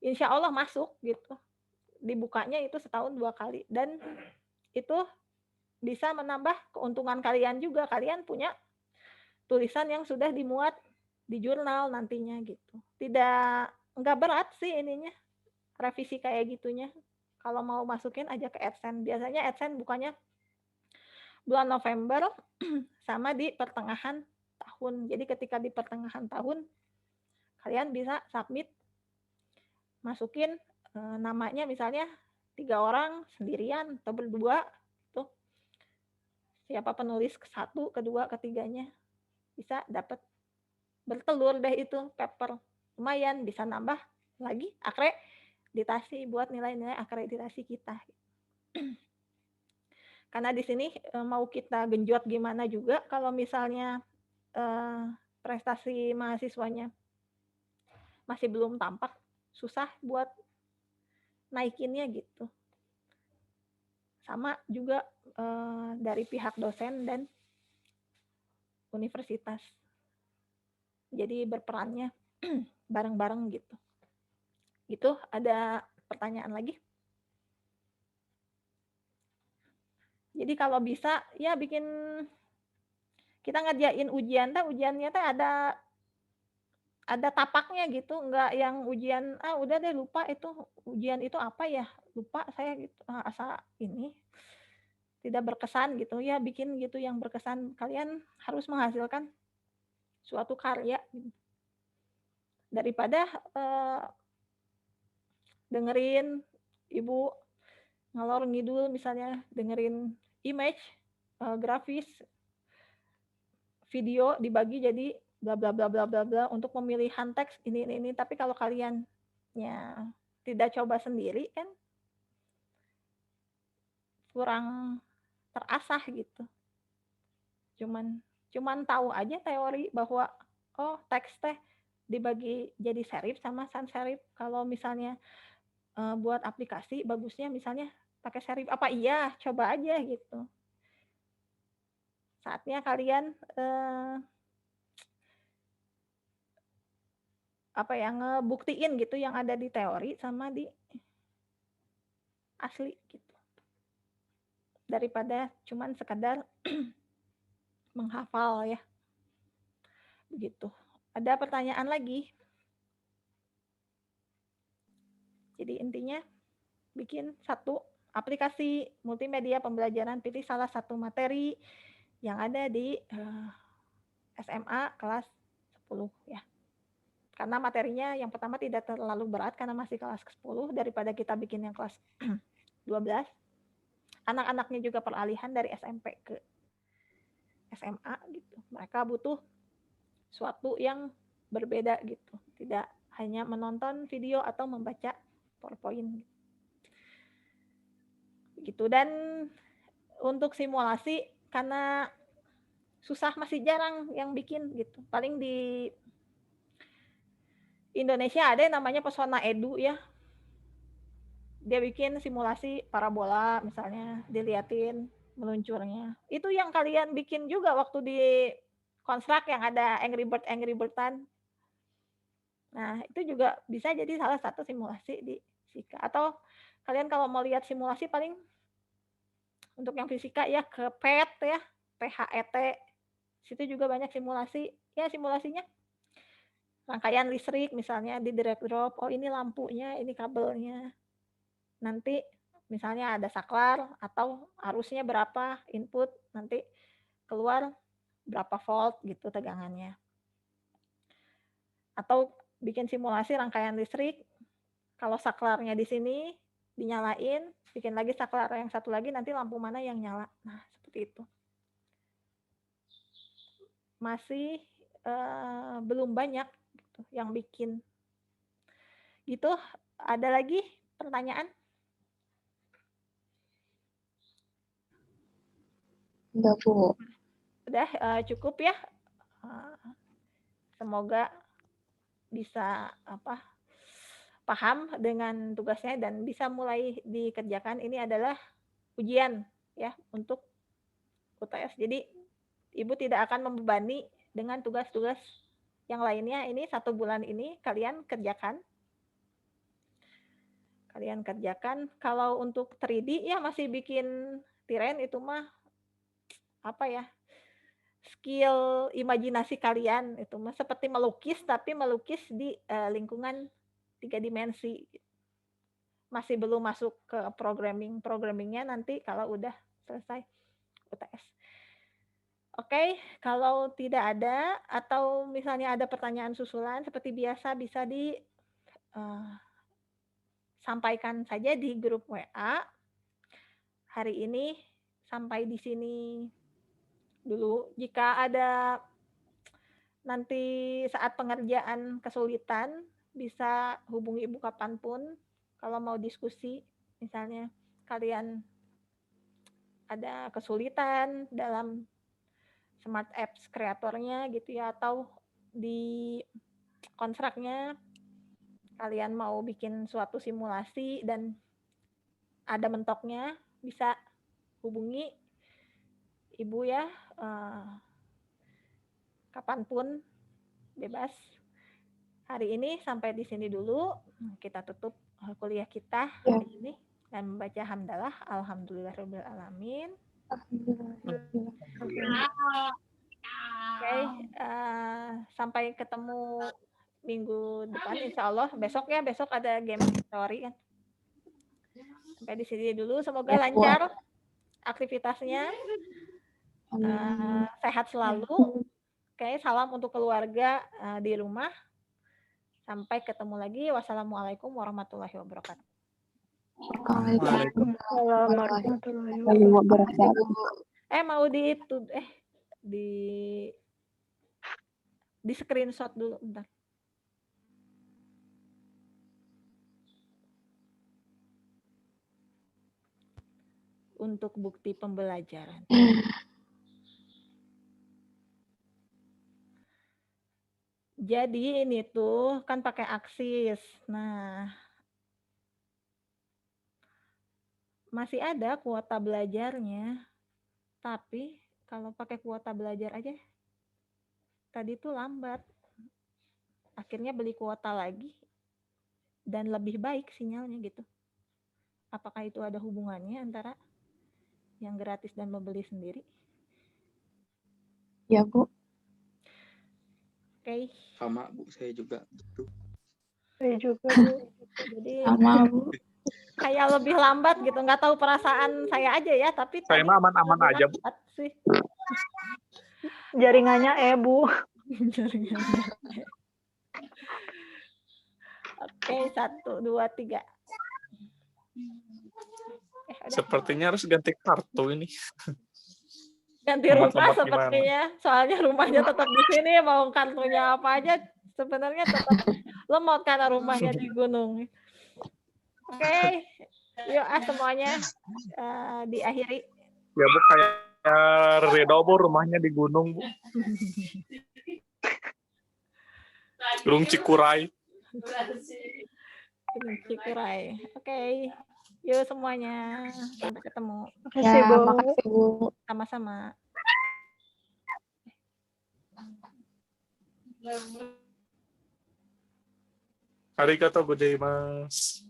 Insya Allah masuk gitu. Dibukanya itu setahun 2 kali, dan itu bisa menambah keuntungan kalian juga. Kalian punya tulisan yang sudah dimuat di jurnal nantinya gitu. Enggak berat sih ininya, revisi kayak gitunya. Kalau mau masukin aja ke AdSense. Biasanya AdSense bukanya bulan November sama di pertengahan tahun. Jadi ketika di pertengahan tahun kalian bisa submit, masukin namanya misalnya 3 orang sendirian atau berdua tuh, siapa penulis ke-1, kedua, ketiganya, bisa dapat bertelur deh itu paper. Lumayan bisa nambah lagi akreditasi buat nilai-nilai akreditasi kita. Karena di sini mau kita genjot gimana juga, kalau misalnya prestasi mahasiswanya masih belum tampak, susah buat naikinnya gitu. Sama juga dari pihak dosen dan universitas. Jadi berperannya bareng-bareng gitu. Gitu, ada pertanyaan lagi? Jadi kalau bisa ya bikin, kita ngerjain ujian ujiannya ada tapaknya gitu, enggak yang ujian udah deh lupa itu ujian itu apa ya, lupa saya gitu, asa ini tidak berkesan gitu ya. Bikin gitu yang berkesan, kalian harus menghasilkan suatu karya gitu. Daripada dengerin ibu ngalor ngidul, misalnya dengerin image, grafis, video dibagi jadi bla bla bla bla bla bla untuk pemilihan teks ini. Tapi kalau kalian ya tidak coba sendiri kan kurang terasah gitu. Cuman cuman tahu aja teori bahwa oh teks teh dibagi jadi serif sama sans serif. Kalau misalnya buat aplikasi bagusnya misalnya pakai serif apa iya, coba aja gitu. Saatnya kalian apa ya, ngebuktiin gitu yang ada di teori sama di asli gitu. Daripada cuman sekadar menghafal ya. Begitu. Ada pertanyaan lagi? Jadi intinya bikin satu aplikasi multimedia pembelajaran, pilih salah satu materi yang ada di SMA kelas 10 ya. Karena materinya yang pertama tidak terlalu berat karena masih kelas 10 daripada kita bikin yang kelas 12. Anak-anaknya juga peralihan dari SMP ke SMA gitu. Mereka butuh suatu yang berbeda gitu. Tidak hanya menonton video atau membaca PowerPoint. Gitu. Dan untuk simulasi karena susah masih jarang yang bikin gitu. Paling di Indonesia ada yang namanya Pesona Edu ya. Dia bikin simulasi parabola misalnya, diliatin meluncurnya. Itu yang kalian bikin juga waktu di Construct yang ada Angry Bird-an. Nah, itu juga bisa jadi salah satu simulasi di fisika. Atau kalian kalau mau lihat simulasi paling untuk yang fisika ya ke PET ya, PHET. Situ juga banyak simulasi. Ya, simulasinya rangkaian listrik misalnya di drag drop, oh ini lampunya, ini kabelnya. Nanti misalnya ada saklar atau arusnya berapa input, nanti keluar berapa volt gitu tegangannya. Atau bikin simulasi rangkaian listrik, kalau saklarnya di sini dinyalain, bikin lagi saklar yang satu lagi, nanti lampu mana yang nyala. Nah, seperti itu. Masih belum banyak gitu yang bikin. Gitu, ada lagi pertanyaan? Enggak, Bu. Udah cukup ya. Semoga bisa paham dengan tugasnya dan bisa mulai dikerjakan. Ini adalah ujian ya untuk UTS. Jadi Ibu tidak akan membebani dengan tugas-tugas yang lainnya. Ini 1 bulan ini kalian kerjakan. Kalau untuk 3D ya masih bikin tiren itu mah skill imajinasi kalian itu mah seperti melukis tapi melukis di lingkungan 3 dimensi. Masih belum masuk ke programmingnya nanti kalau udah selesai UTS. Oke, kalau tidak ada atau misalnya ada pertanyaan susulan seperti biasa bisa sampaikan saja di grup WA. Hari ini sampai di sini dulu. Jika ada nanti saat pengerjaan kesulitan, bisa hubungi Ibu kapanpun. Kalau mau diskusi, misalnya kalian ada kesulitan dalam Smart Apps kreatornya gitu ya, atau di kontraknya kalian mau bikin suatu simulasi dan ada mentoknya, bisa hubungi Ibu ya, kapanpun bebas. Hari ini sampai di sini dulu. Kita tutup kuliah kita hari ini dan membaca hamdalah. Alhamdulillahirabbil alamin. Oke, sampai ketemu minggu depan insya Allah. Besok ada game story kan. Sampai di sini dulu. Semoga lancar aktivitasnya. Sehat selalu. Oke, salam untuk keluarga di rumah. Sampai ketemu lagi. Wassalamualaikum warahmatullahi wabarakatuh. Waalaikumsalam warahmatullahi wabarakatuh. Mau di screenshot dulu bentar. Untuk bukti pembelajaran. Jadi ini tuh kan pakai Aksis. Nah, masih ada kuota belajarnya. Tapi kalau pakai kuota belajar aja tadi tuh lambat. Akhirnya beli kuota lagi dan lebih baik sinyalnya gitu. Apakah itu ada hubungannya antara yang gratis dan membeli sendiri? Ya, Bu. Oke. Sama Bu, saya juga gitu. Saya juga, Bu. Jadi Sama, Bu. kayak lebih lambat gitu. Nggak tahu perasaan saya aja ya, tapi Saya tadi mah aman-aman lebih aja, Bu. lambat sih. Jaringannya Bu. Jaringannya. Oke, 1, 2, 3. Udah. Sepertinya harus ganti kartu ini. Ganti rumah Lemot-lemot gimana? sepertinya. Soalnya rumahnya tetap di sini, mau kartunya apa aja sebenarnya tetap lemot karena rumahnya di gunung. Oke, yuk semuanya diakhiri. Ya Bu, kayak Ridho Bu, rumahnya di gunung Bu. Gunung Cikuray. Cikuray. Oke, yuk semuanya. Sampai ketemu. Ya, makasih, Bu. Sama-sama. Arigatou gozaimasu.